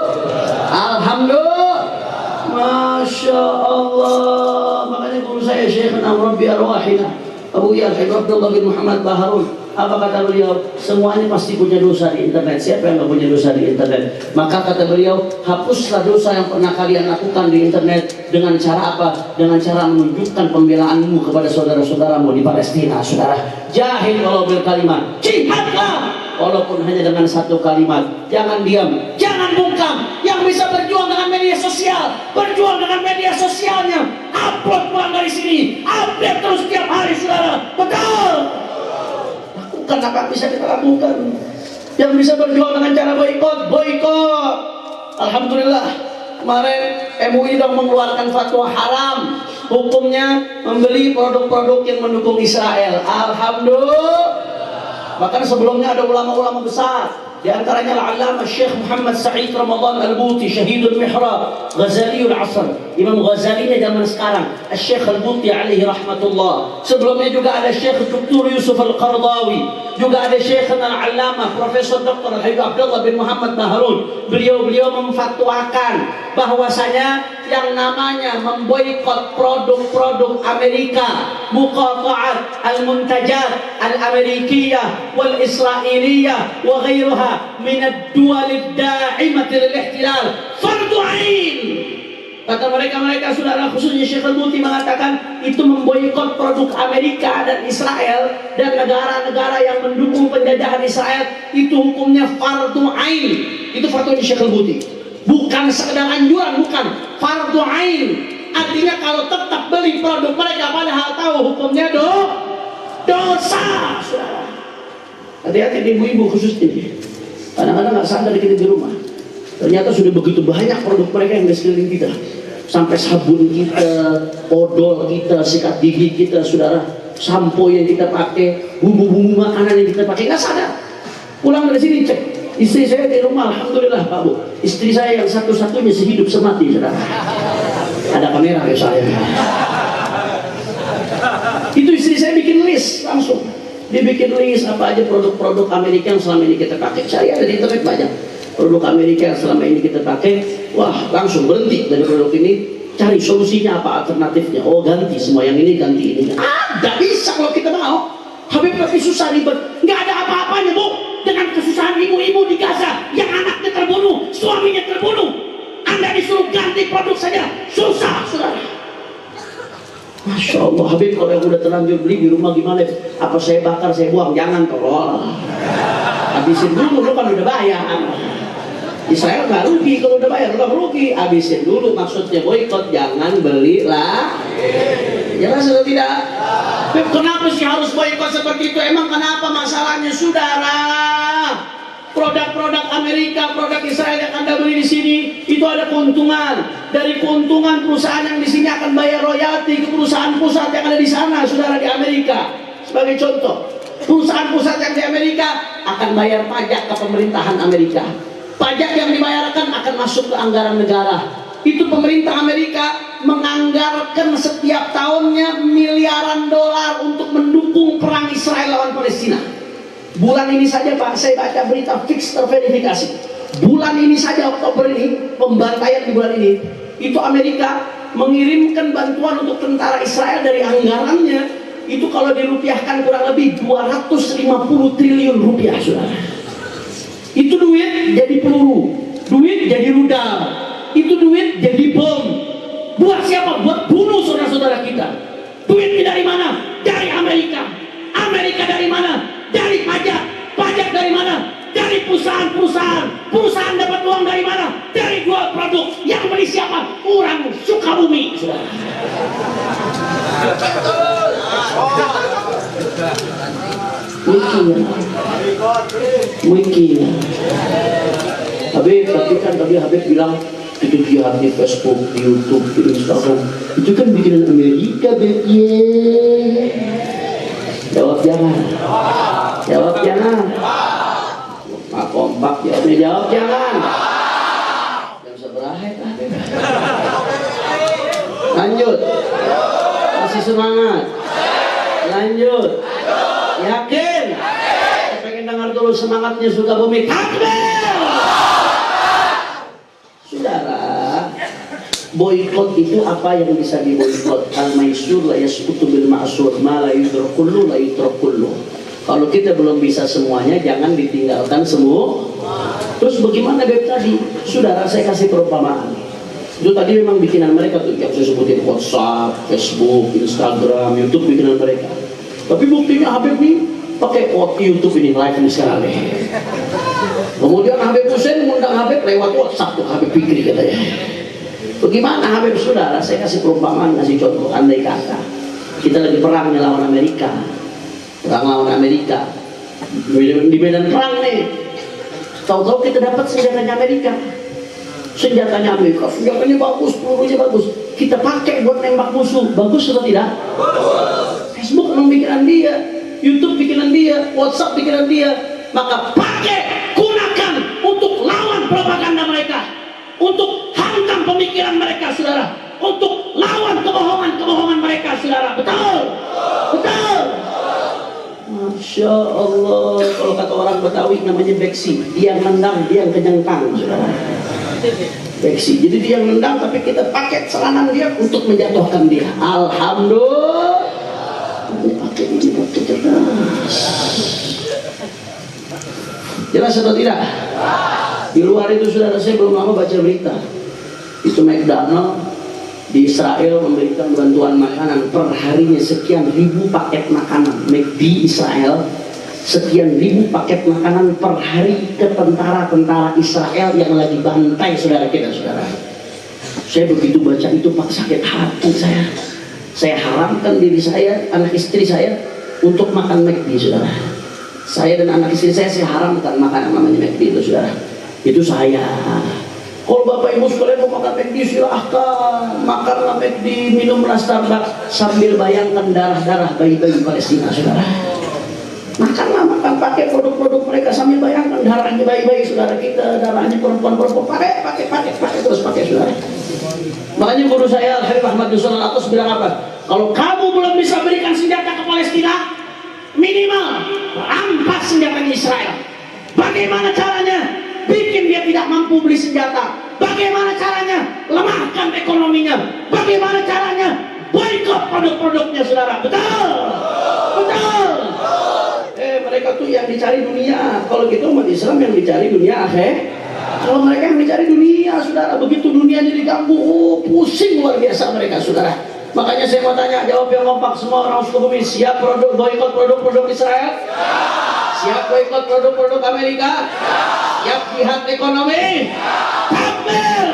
Masya Allah. Makanya guru saya Syekhna Rabbi Arwahina Abu Yahya Abdullah bin Muhammad Baharun, apa kata beliau? Semuanya pasti punya dosa di internet. Siapa yang gak punya dosa di internet? Maka kata beliau, hapuslah dosa yang pernah kalian lakukan di internet. Dengan cara apa? Dengan cara menunjukkan pembelaanmu kepada saudara-saudaramu di Palestina, saudara. Jahid walau bil kalimat, jihadlah walaupun hanya dengan 1 kalimat. Jangan diam, jangan bungkam. Yang bisa berjuang dengan media sosial, berjuang dengan media sosialnya. Upload pulang dari sini, update terus setiap hari, saudara. Betul. Lakukan apa yang bisa kita lakukan. Yang bisa berjuang dengan cara boikot. Alhamdulillah, kemarin MUI sudah mengeluarkan fatwa haram. Hukumnya membeli produk-produk yang mendukung Israel. Alhamdulillah. Bahkan sebelumnya ada ulama-ulama besar, di antaranya Al-Allamah Syekh Muhammad Sa'id Ramadan Al-Buti, Syahidul Mihrab, Ghazaliul Asr, Imam Ghazalinya zaman sekarang, Syekh Al-Buti alaihi rahmatullah. Sebelumnya juga ada Syekh Dr. Yusuf Al-Qardawi, juga ada Syekh Al-Allamah Profesor Dr. Habib Abdullah bin Muhammad Baharun. Beliau memfatwakan bahwasanya yang namanya memboikot produk-produk Amerika, muqata'at al-muntajat al-amerikiyah wal-israiliyah wa ghairuha min ad-duwal ad-da'imati lil-ihtilal fardu 'ain. Kata mereka saudara, khususnya Syekh Al-Muti mengatakan itu memboikot produk Amerika dan Israel dan negara-negara yang mendukung penjajahan Israel itu hukumnya fardu ain. Itu fatwa Syekh Al-Muti. Bukan sekedar anjuran, bukan, fardu ain. Artinya kalau tetap beli produk mereka padahal tahu hukumnya dosa. Saudara. Hati-hati ibu-ibu khususnya. Kadang-kadang nggak sadar kita di rumah. Ternyata sudah begitu banyak produk mereka yang di sekeliling kita. Sampai sabun kita, odol kita, sikat gigi kita, saudara, sampo yang kita pakai, bumbu-bumbu makanan yang kita pakai, nggak sadar. Pulang dari sini cek, istri saya di rumah, alhamdulillah Pak Bu. Istri saya yang satu-satunya sehidup semati, saudara. Ada kamera kayak saya. Itu istri saya bikin list langsung. Dia bikin list apa aja produk-produk Amerika yang selama ini kita pakai. Cari ada di internet banyak. Produk Amerika yang selama ini kita pakai, wah langsung berhenti dari produk ini, cari solusinya apa, alternatifnya. Oh ganti semua yang ini, ganti ini. Gak bisa kalau kita mau. Habib tapi susah ribet, nggak ada apa-apanya Bu dengan kesusahan ibu-ibu di Gaza yang anaknya terbunuh, suaminya terbunuh. Anda disuruh ganti produk saja, susah saudara. Masya Allah, Habib kalau yang udah terlanjur beli di rumah gimana? Apa saya bakar, saya buang? Jangan tolong. Habisin dulu, lu kan udah bayar. Israel nggak rugi kalau udah bayar, udah rugi. Habisin dulu, maksudnya boikot, jangan belilah. Jelas atau tidak? Kenapa sih harus boikot seperti itu? Emang kenapa masalahnya, saudara? Produk-produk Amerika, produk Israel yang Anda beli di sini itu ada keuntungan. Dari keuntungan perusahaan yang di sini akan bayar royalti ke perusahaan pusat yang ada di sana, saudara, di Amerika. Sebagai contoh, perusahaan pusat yang di Amerika akan bayar pajak ke pemerintahan Amerika. Pajak yang dibayarkan akan masuk ke anggaran negara. Itu pemerintah Amerika menganggarkan setiap tahunnya miliaran dolar untuk mendukung perang Israel lawan Palestina. Bulan ini saja Pak, saya baca berita fix terverifikasi. Bulan ini saja, Oktober ini, pembantaian di bulan ini, itu Amerika mengirimkan bantuan untuk tentara Israel dari anggarannya. Itu kalau dirupiahkan kurang lebih 250 triliun rupiah, saudara. Itu duit jadi peluru, duit jadi rudal, itu duit jadi bom. Buat siapa? Buat bunuh saudara-saudara kita. Duitnya dari mana? Dari Amerika. Amerika dari mana? Dari pajak. Pajak dari mana? Dari perusahaan-perusahaan. Perusahaan dapat uang dari mana? Dari jual produk. Yang beli siapa? Orang Sukabumi, saudara. Mungkin Habib, tapi kan tadi Habib bilang itu jihad di Facebook, di YouTube, di Instagram, itu kan bikinan Amerika, Beb. Jawab jangan. Jawab jangan. Pak kompak jawabnya, jawab jangan. Jam seberapa lah, Beb? Lanjut. Masih semangat. Lanjut. Yakin? Saya pengen dengar dulu semangatnya Sukabumi. Takbir! Saudara, boikot itu apa yang bisa diboikot? Al-maisur la yasqutu bil ma'sur, ma la yudrak kullu la yutrak kullu. Kalau kita belum bisa semuanya, jangan ditinggalkan semua. Terus bagaimana Beb tadi? Saudara, saya kasih perumpamaan. Itu tadi memang bikinan mereka tuh, yang saya sebutin WhatsApp, Facebook, Instagram, YouTube bikinan mereka. Tapi buktinya Habib nih pakai YouTube ini live ini sekarang nih. Kemudian Habib Hussein mengundang Habib lewat WhatsApp tuh, Habib Fikri katanya. Bagaimana Habib, saudara? Saya kasih perumpamaan, kasih contoh. Andai kata kita lagi perang lawan Amerika, perang lawan Amerika di medan perang nih. Tahu-tahu kita dapat senjatanya Amerika. Senjatanya Amerika, senjatanya bagus, pelurunya bagus. Kita pakai buat nembak musuh, bagus atau tidak? Facebook memang bikinan dia, YouTube bikinan dia, WhatsApp bikinan dia. Maka pakai, gunakan untuk lawan propaganda mereka, untuk hantam pemikiran mereka, saudara, untuk lawan kebohongan mereka, saudara. Betul? Betul? Masya Allah. Kalau kata orang Betawi namanya beksi, dia yang nendang, dia yang kenyangkang, saudara. infeksi. Jadi dia yang nendang, tapi kita pakai celana dia untuk menjatuhkan dia. Alhamdulillah. Ini pakai ini pakai cerdas. Jelas atau tidak? Di luar itu saudara, saya belum lama baca berita. Itu McDonald di Israel memberikan bantuan makanan per harinya sekian ribu paket makanan. McD Israel sekian ribu paket makanan per hari ke tentara-tentara Israel yang lagi bantai saudara kita, saudara. Saya begitu baca itu pak sakit hati saya. Saya haramkan diri saya, anak istri saya untuk makan McD, saudara. Saya dan anak istri saya haramkan makan namanya McD itu, saudara. Itu saya. Kalau bapak ibu sekalian mau makan McD silahkan, makanlah McD, minumlah Starbucks sambil bayangkan darah-darah bayi-bayi Palestina, saudara. Makanlah, makan pakai produk-produk mereka sambil bayangkan darahnya bayi-bayi saudara kita, darahnya perempuan-perempuan, pakai terus pakai, saudara. Makanya guru saya Al-Habib Ahmad Yusuf Al-Atas bilang apa? Kalau kamu belum bisa berikan senjata ke Palestina, minimal rampas senjatanya Israel. Bagaimana caranya? Bikin dia tidak mampu beli senjata. Bagaimana caranya? Lemahkan ekonominya. Bagaimana caranya? Boikot produk-produknya, saudara. Betul? Betul? Mereka tuh yang dicari dunia. Kalau gitu umat Islam yang dicari dunia akhir. Kalau mereka yang dicari dunia, saudara, begitu dunianya diganggu, pusing luar biasa mereka, saudara. Makanya saya mau tanya, jawab yang kompak semua orang Sukabumi. Siap boikot produk-produk Israel? Siap boikot produk-produk Amerika? Siap jihad ekonomi? Takbir!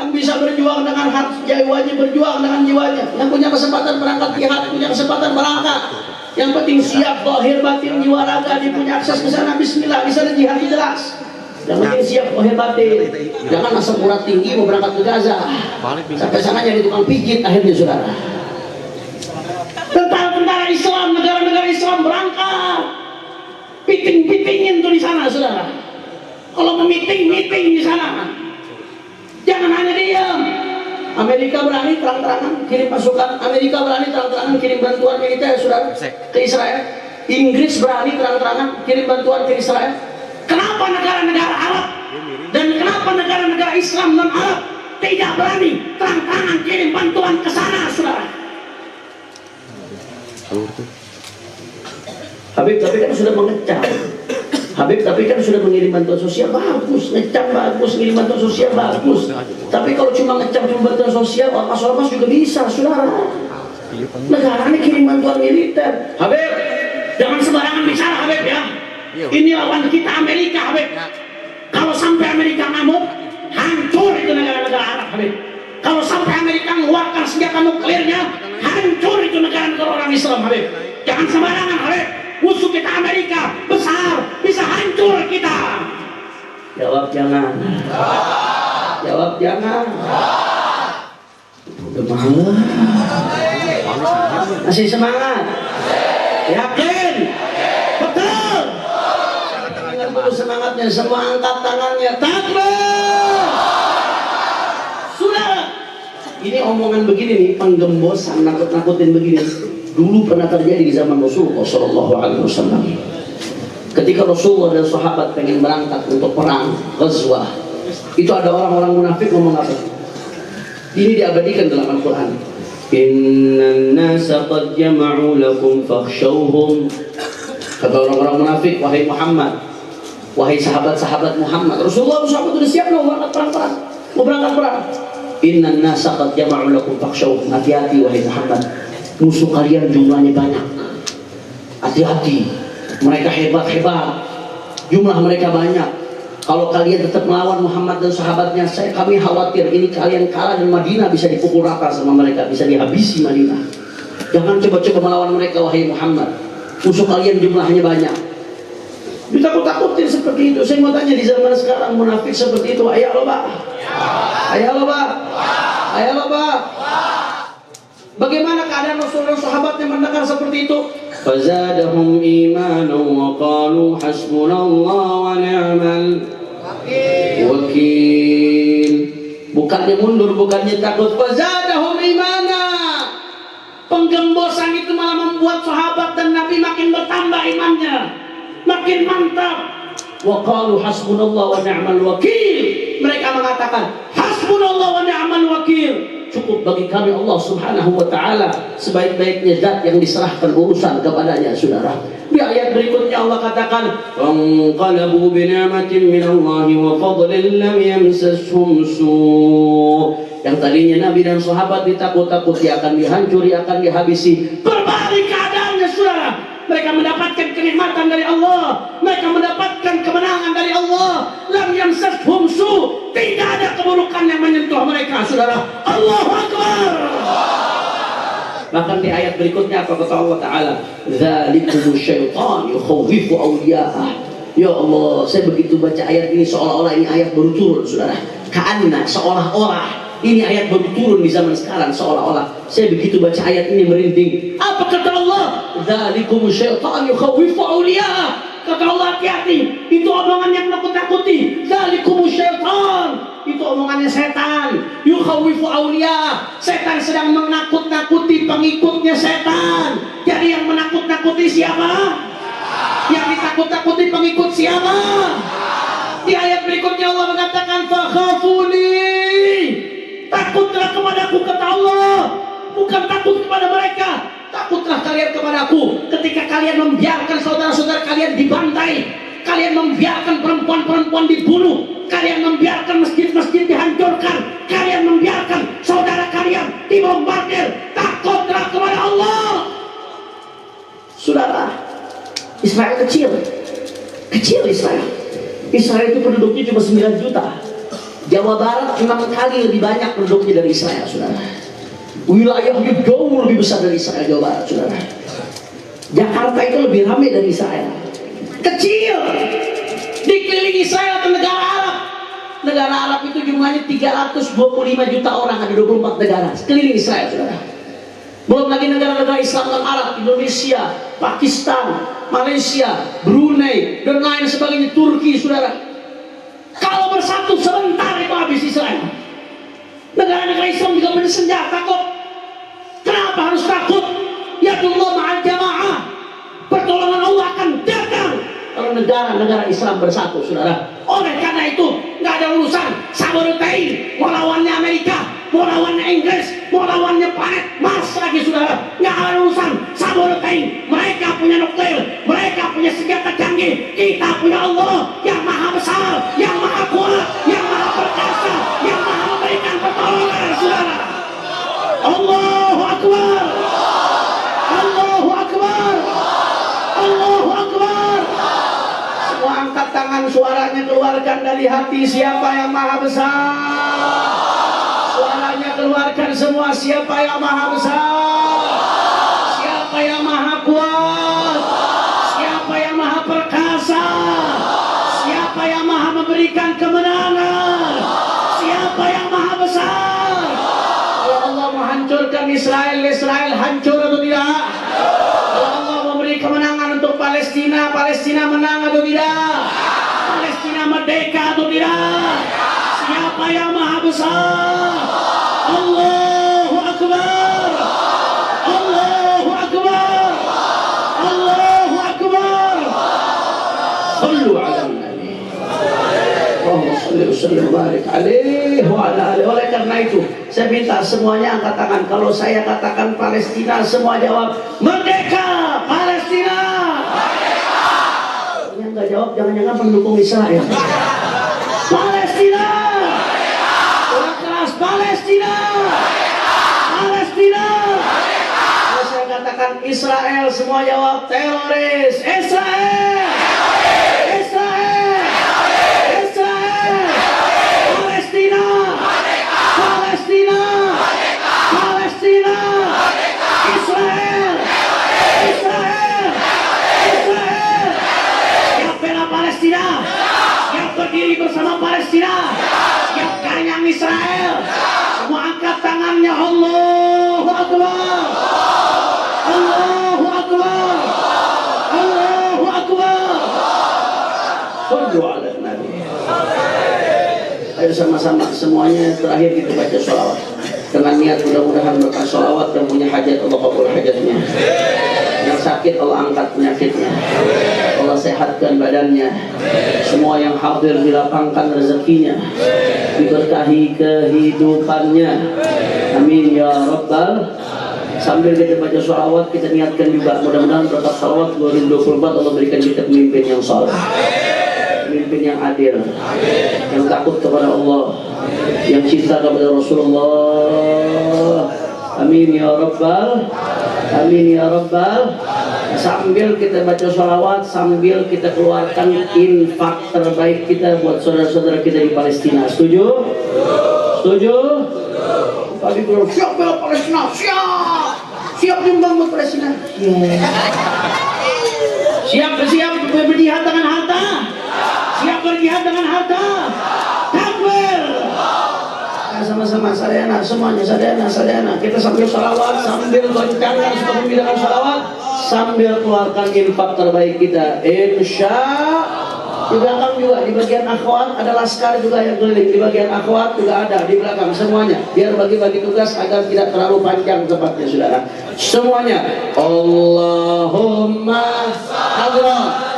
Yang bisa berjuang dengan hati jiwanya, berjuang dengan jiwanya. Yang punya kesempatan berangkat jihad, punya kesempatan berangkat. Yang penting siap zahir batin jiwa raga, dia punya akses ke sana, bismillah, di sana jihad jelas. Yang penting siap zahir batin. Jangan asal murah tinggi mau berangkat ke Gaza. Sampai sana jadi tukang pijit akhirnya, saudara. Tentara-tentara Islam, negara-negara Islam berangkat. Piting-pitingin tuh di sana, saudara. Kalau mau meeting di sana. Jangan hanya diam. Amerika berani terang-terangan kirim pasukan, Amerika berani terang-terangan kirim bantuan militer, saudara, ke Israel. Inggris berani terang-terangan kirim bantuan ke Israel. Kenapa negara-negara Arab dan kenapa negara-negara Islam non Arab tidak berani terang-terangan kirim bantuan ke sana, saudara? Habib tapi kan sudah mengecam. Habib tapi kan sudah mengirim bantuan sosial, bagus, ngecam bagus, ngirim bantuan sosial bagus. Tapi kalau cuma ngecam cuma bantuan sosial, ormas-ormas juga bisa, saudara. Negara ini kirim bantuan militer. Habib, jangan sembarangan bicara, Habib ya. Ini lawan kita Amerika, Habib. Kalau sampai Amerika ngamuk, hancur itu negara-negara Arab, Habib. Kalau sampai Amerika mengeluarkan senjata nuklirnya, hancur itu negara-negara orang Islam, Habib. Jangan sembarangan, Habib. Musuh kita Amerika besar, bisa hancur kita. Jawab jangan. Jawab jangan. Udah malam. Masih semangat? Yakin? Betul? Ingat dulu semangatnya, semua angkat tangannya. Takbir! Sudah. Ini omongan begini nih, penggembosan, nakut-nakutin begini. Dulu pernah terjadi di zaman Rasulullah SAW. Ketika Rasulullah dan sahabat pengen berangkat untuk perang, ghazwah, itu ada orang-orang munafik ngomong apa? Ini diabadikan dalam Al-Quran. Innan nasa qad jama'u lakum fakhshawhum. Kata orang-orang munafik, wahai Muhammad, wahai sahabat-sahabat Muhammad, Rasulullah sahabat sudah siap mau berangkat perang, mau berangkat perang. Innan nasa qad jama'u lakum fakhshawhum. Hati-hati wahai Muhammad, musuh kalian jumlahnya banyak. Hati-hati, mereka hebat-hebat, jumlah mereka banyak. Kalau kalian tetap melawan Muhammad dan sahabatnya, kami khawatir ini kalian kalah dan Madinah bisa dipukul rata sama mereka, bisa dihabisi Madinah. Jangan coba-coba melawan mereka wahai Muhammad, musuh kalian jumlahnya banyak. Ditakut-takutin seperti itu. Saya mau tanya, di zaman sekarang munafik seperti itu, ayah lo Pak? Ayah lo Pak? Ayah lo Pak? Bagaimana keadaan Rasulullah sahabatnya mendengar seperti itu? Fazadahum imanan wa qalu hasbunallahu wa ni'mal wakil. Bukannya mundur, bukannya takut. Fazadahum imana. Penggembosan itu malah membuat sahabat dan Nabi makin bertambah imannya, makin mantap. Wa qalu hasbunallah wa ni'mal wakil. Mereka mengatakan hasbunallah wa ni'mal wakil. Cukup bagi kami Allah Subhanahu wa taala, sebaik-baiknya zat yang diserahkan urusan kepadanya, saudara. Di ayat berikutnya Allah katakan, "Wanqalabu bi ni'matin minallahi wa fadlin lam yamsashum su'." Yang tadinya Nabi dan sahabat ditakut-takuti akan dihancuri, akan dihabisi, berbalik keadaannya, saudara. Mereka mendapatkan kenikmatan dari Allah, mereka mendapatkan kemenangan dari Allah. Lam yamsashum su', tidak ada keburukan yang menyentuh mereka, saudara. Allahu Akbar. Bahkan di ayat berikutnya apa kata Allah Ta'ala? Dzalikumus syaitan yukhawwifu awliya'ah. Ya Allah, saya begitu baca ayat ini seolah-olah ini ayat baru turun, saudara. Ka'anna, seolah-olah ini ayat baru turun di zaman sekarang, seolah-olah saya begitu baca ayat ini merinding. Apa kata Allah? Dzalikumus syaitan yukhawwifu awliya'ah. Kata Allah, hati-hati, itu omongan yang nakut-nakuti. Dzalikumus syaitan, itu omongannya setan. Yukhawwifu awliya, setan sedang menakut-nakuti pengikutnya setan. Jadi yang menakut-nakuti siapa? Yang ditakut-takuti pengikut siapa? Di ayat berikutnya Allah mengatakan, fakhafuni, takutlah kepadaku, kata Allah. Bukan takut kepada mereka, takutlah kalian kepadaku. Ketika kalian membiarkan saudara-saudara kalian dibantai, kalian membiarkan perempuan-perempuan dibunuh, kalian membiarkan masjid-masjid dihancurkan, kalian membiarkan saudara kalian dibombardir, takutlah kepada Allah. Saudara, Israel kecil Israel. Israel itu penduduknya cuma 9 juta. Jawa Barat 6 kali lebih banyak penduduknya dari Israel, saudara. Wilayahnya jauh lebih besar dari Israel, Jawa Barat, saudara. Jakarta itu lebih ramai dari Israel. Kecil, dikelilingi Israel atau negara Arab. Negara Arab itu jumlahnya 325 juta orang, ada 24 negara sekeliling Israel, saudara. Belum lagi negara-negara Islam non Arab, Indonesia, Pakistan, Malaysia, Brunei, dan lain sebagainya, Turki, saudara. Kalau bersatu sebentar itu habis Israel. Negara-negara Islam juga punya senjata kok. Kenapa harus takut? Yadullah ma'al jamaah, pertolongan Allah akan datang kalau negara-negara Islam bersatu, saudara. Oleh karena itu nggak ada urusan Saborutain mau lawannya Amerika, mau lawannya Inggris, mau lawannya planet Mars lagi, saudara. Nggak ada urusan Saborutain. Mereka punya nuklir, mereka punya senjata canggih. Kita punya Allah yang maha besar, yang maha kuat, yang maha perkasa, yang maha memberikan pertolongan, saudara. Allahu Akbar, Allahu Akbar, Allahu Akbar. Semua angkat tangan, suaranya keluarkan dari hati. Siapa yang maha besar? Suaranya keluarkan semua. Siapa yang maha besar? Siapa yang maha kuat? Siapa yang maha perkasa? Siapa yang maha memberikan kemenangan? Siapa yang maha besar? Kalau Allah menghancurkan Israel, Israel hancur atau tidak? Kalau Allah memberi kemenangan untuk Palestina, Palestina menang atau tidak? Palestina merdeka atau tidak? Siapa yang maha besar? Allahu Akbar, Allahu Akbar, Allahu Akbar. Sallu ala Nabi, Allahumma salli wa sallim wa barik alaihi wa ala alihi. Oleh karena itu saya minta semuanya angkat tangan. Kalau saya katakan Palestina, semua jawab merdeka Palestina. Yang nggak jawab jangan-jangan pendukung Israel. Palestina, orang keras. Palestina, Palestina. Kalau saya katakan Israel, semua jawab teroris. Israel, Israel, Israel. Palestina, Palestina, Palestina. Israel, Israel, Israel. Siap bela Palestina, siap berdiri bersama Palestina, siap kanyang Israel. Semua angkat tangannya. Allahu Akbar, Allahu Akbar, Allahu Akbar. Sallu ala Nabi. Ayo sama-sama semuanya terakhir kita baca sholawat dengan niat mudah-mudahan berkah sholawat yang punya hajat Allah kabul hajatnya. Yang sakit Allah angkat penyakitnya, Allah sehatkan badannya. Semua yang hadir dilapangkan rezekinya, diberkahi kehidupannya. Amin ya Rabbal. Sambil kita baca sholawat, kita niatkan juga mudah-mudahan berkat sholawat 2024 Allah berikan kita pemimpin yang saleh, pemimpin yang adil, yang takut kepada Allah, yang cinta kepada Rasulullah. Amin ya Rabbal. Amin ya Rabbal. Sambil kita baca sholawat, sambil kita keluarkan infak terbaik kita buat saudara-saudara kita di Palestina. Setuju? Setuju? Tadi bilang siap bela Palestina, siap nyumbang buat Palestina, siap berjihad dengan harta, siap berjihad dengan harta. Takbir. Sama-sama sadayana, semuanya sadayana. Kita sambil salawat, sambil goncangkan suka dengan salawat, sambil keluarkan infak terbaik kita. Insya di belakang juga, di bagian akhwat ada laskar juga yang keliling, di bagian akhwat juga ada di belakang semuanya, biar bagi-bagi tugas agar tidak terlalu panjang tempatnya saudara. Semuanya Allahumma hadra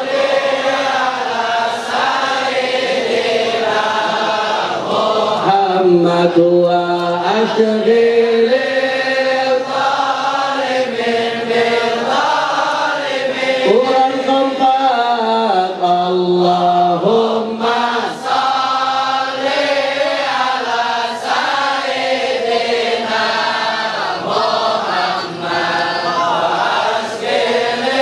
Muhammad wa ashdil zalimin bil zalimin. Quran keempat Allahumma salli ala sayyidina Muhammad wa ashdil zalimin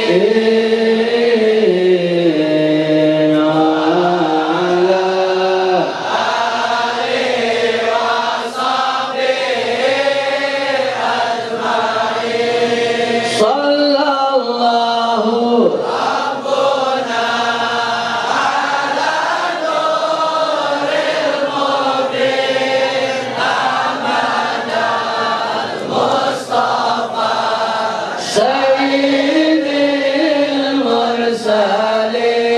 bil zalimin.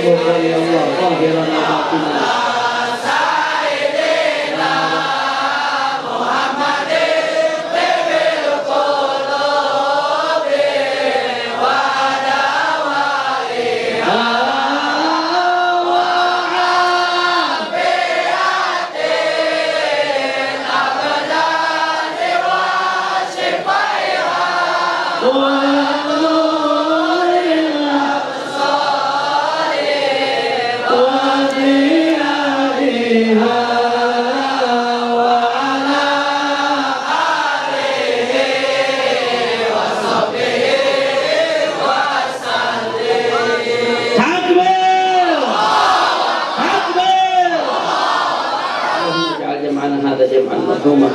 makfurkan ya Allah zahiran wa batinan. مرحوما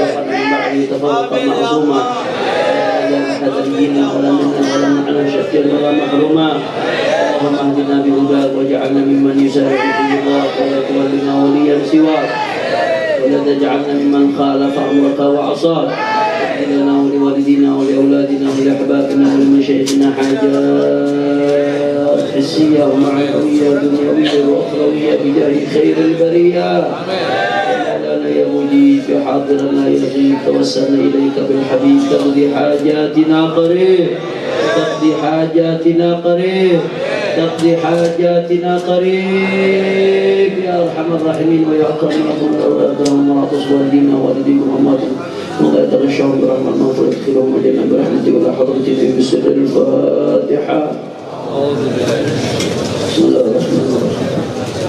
وفقنا من بعده تفرقا معصوما لا احد فينا ولا منا ولا معنا شقيا ولا محروما اللهم اهدنا بهداك واجعلنا ممن يسارع في رضاك ولا تولنا وليا سواك ولا تجعلنا ممن خالف امرك وعصاك اهد لنا ولوالدينا ولاولادنا ولاحبابنا ولمشايخنا حاجات حسيه ومعنويه دنيويه واخرويه بجاه خير البريه يا مجيب يا حاضر لا يغيب توسلنا إليك بالحبيب تقضي حاجاتنا قريب تقضي حاجاتنا قريب تقضي حاجاتنا قريب يا أرحم الراحمين ويا أكرم الأكرمين أولادهم وعطس والدينا والديكم وأماتهم ولا تغشهم برحمة الموت وادخلهم علينا برحمتك ولا حضرتنا بسر الفاتحة بسم الله الرحمن الرحيم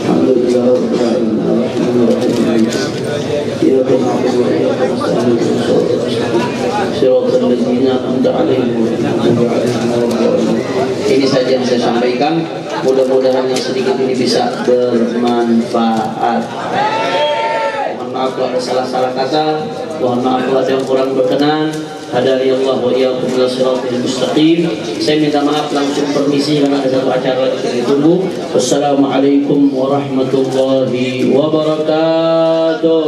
الحمد لله رب العالمين الرحمن الرحيم إياك نعبد وإياك نستعين صراط الذين أنعمت عليهم غير المغضوب عليهم ولا الضالين. Ini saja yang saya sampaikan, mudah-mudahan yang sedikit ini bisa bermanfaat. Mohon maaf kalau ada salah-salah kata, mohon maaf kalau ada yang kurang berkenan. Hadani Allah wa iyyakum ila siratal mustaqim. Saya minta maaf langsung permisi karena ada satu acara lagi yang ditunggu. Wassalamualaikum warahmatullahi wabarakatuh.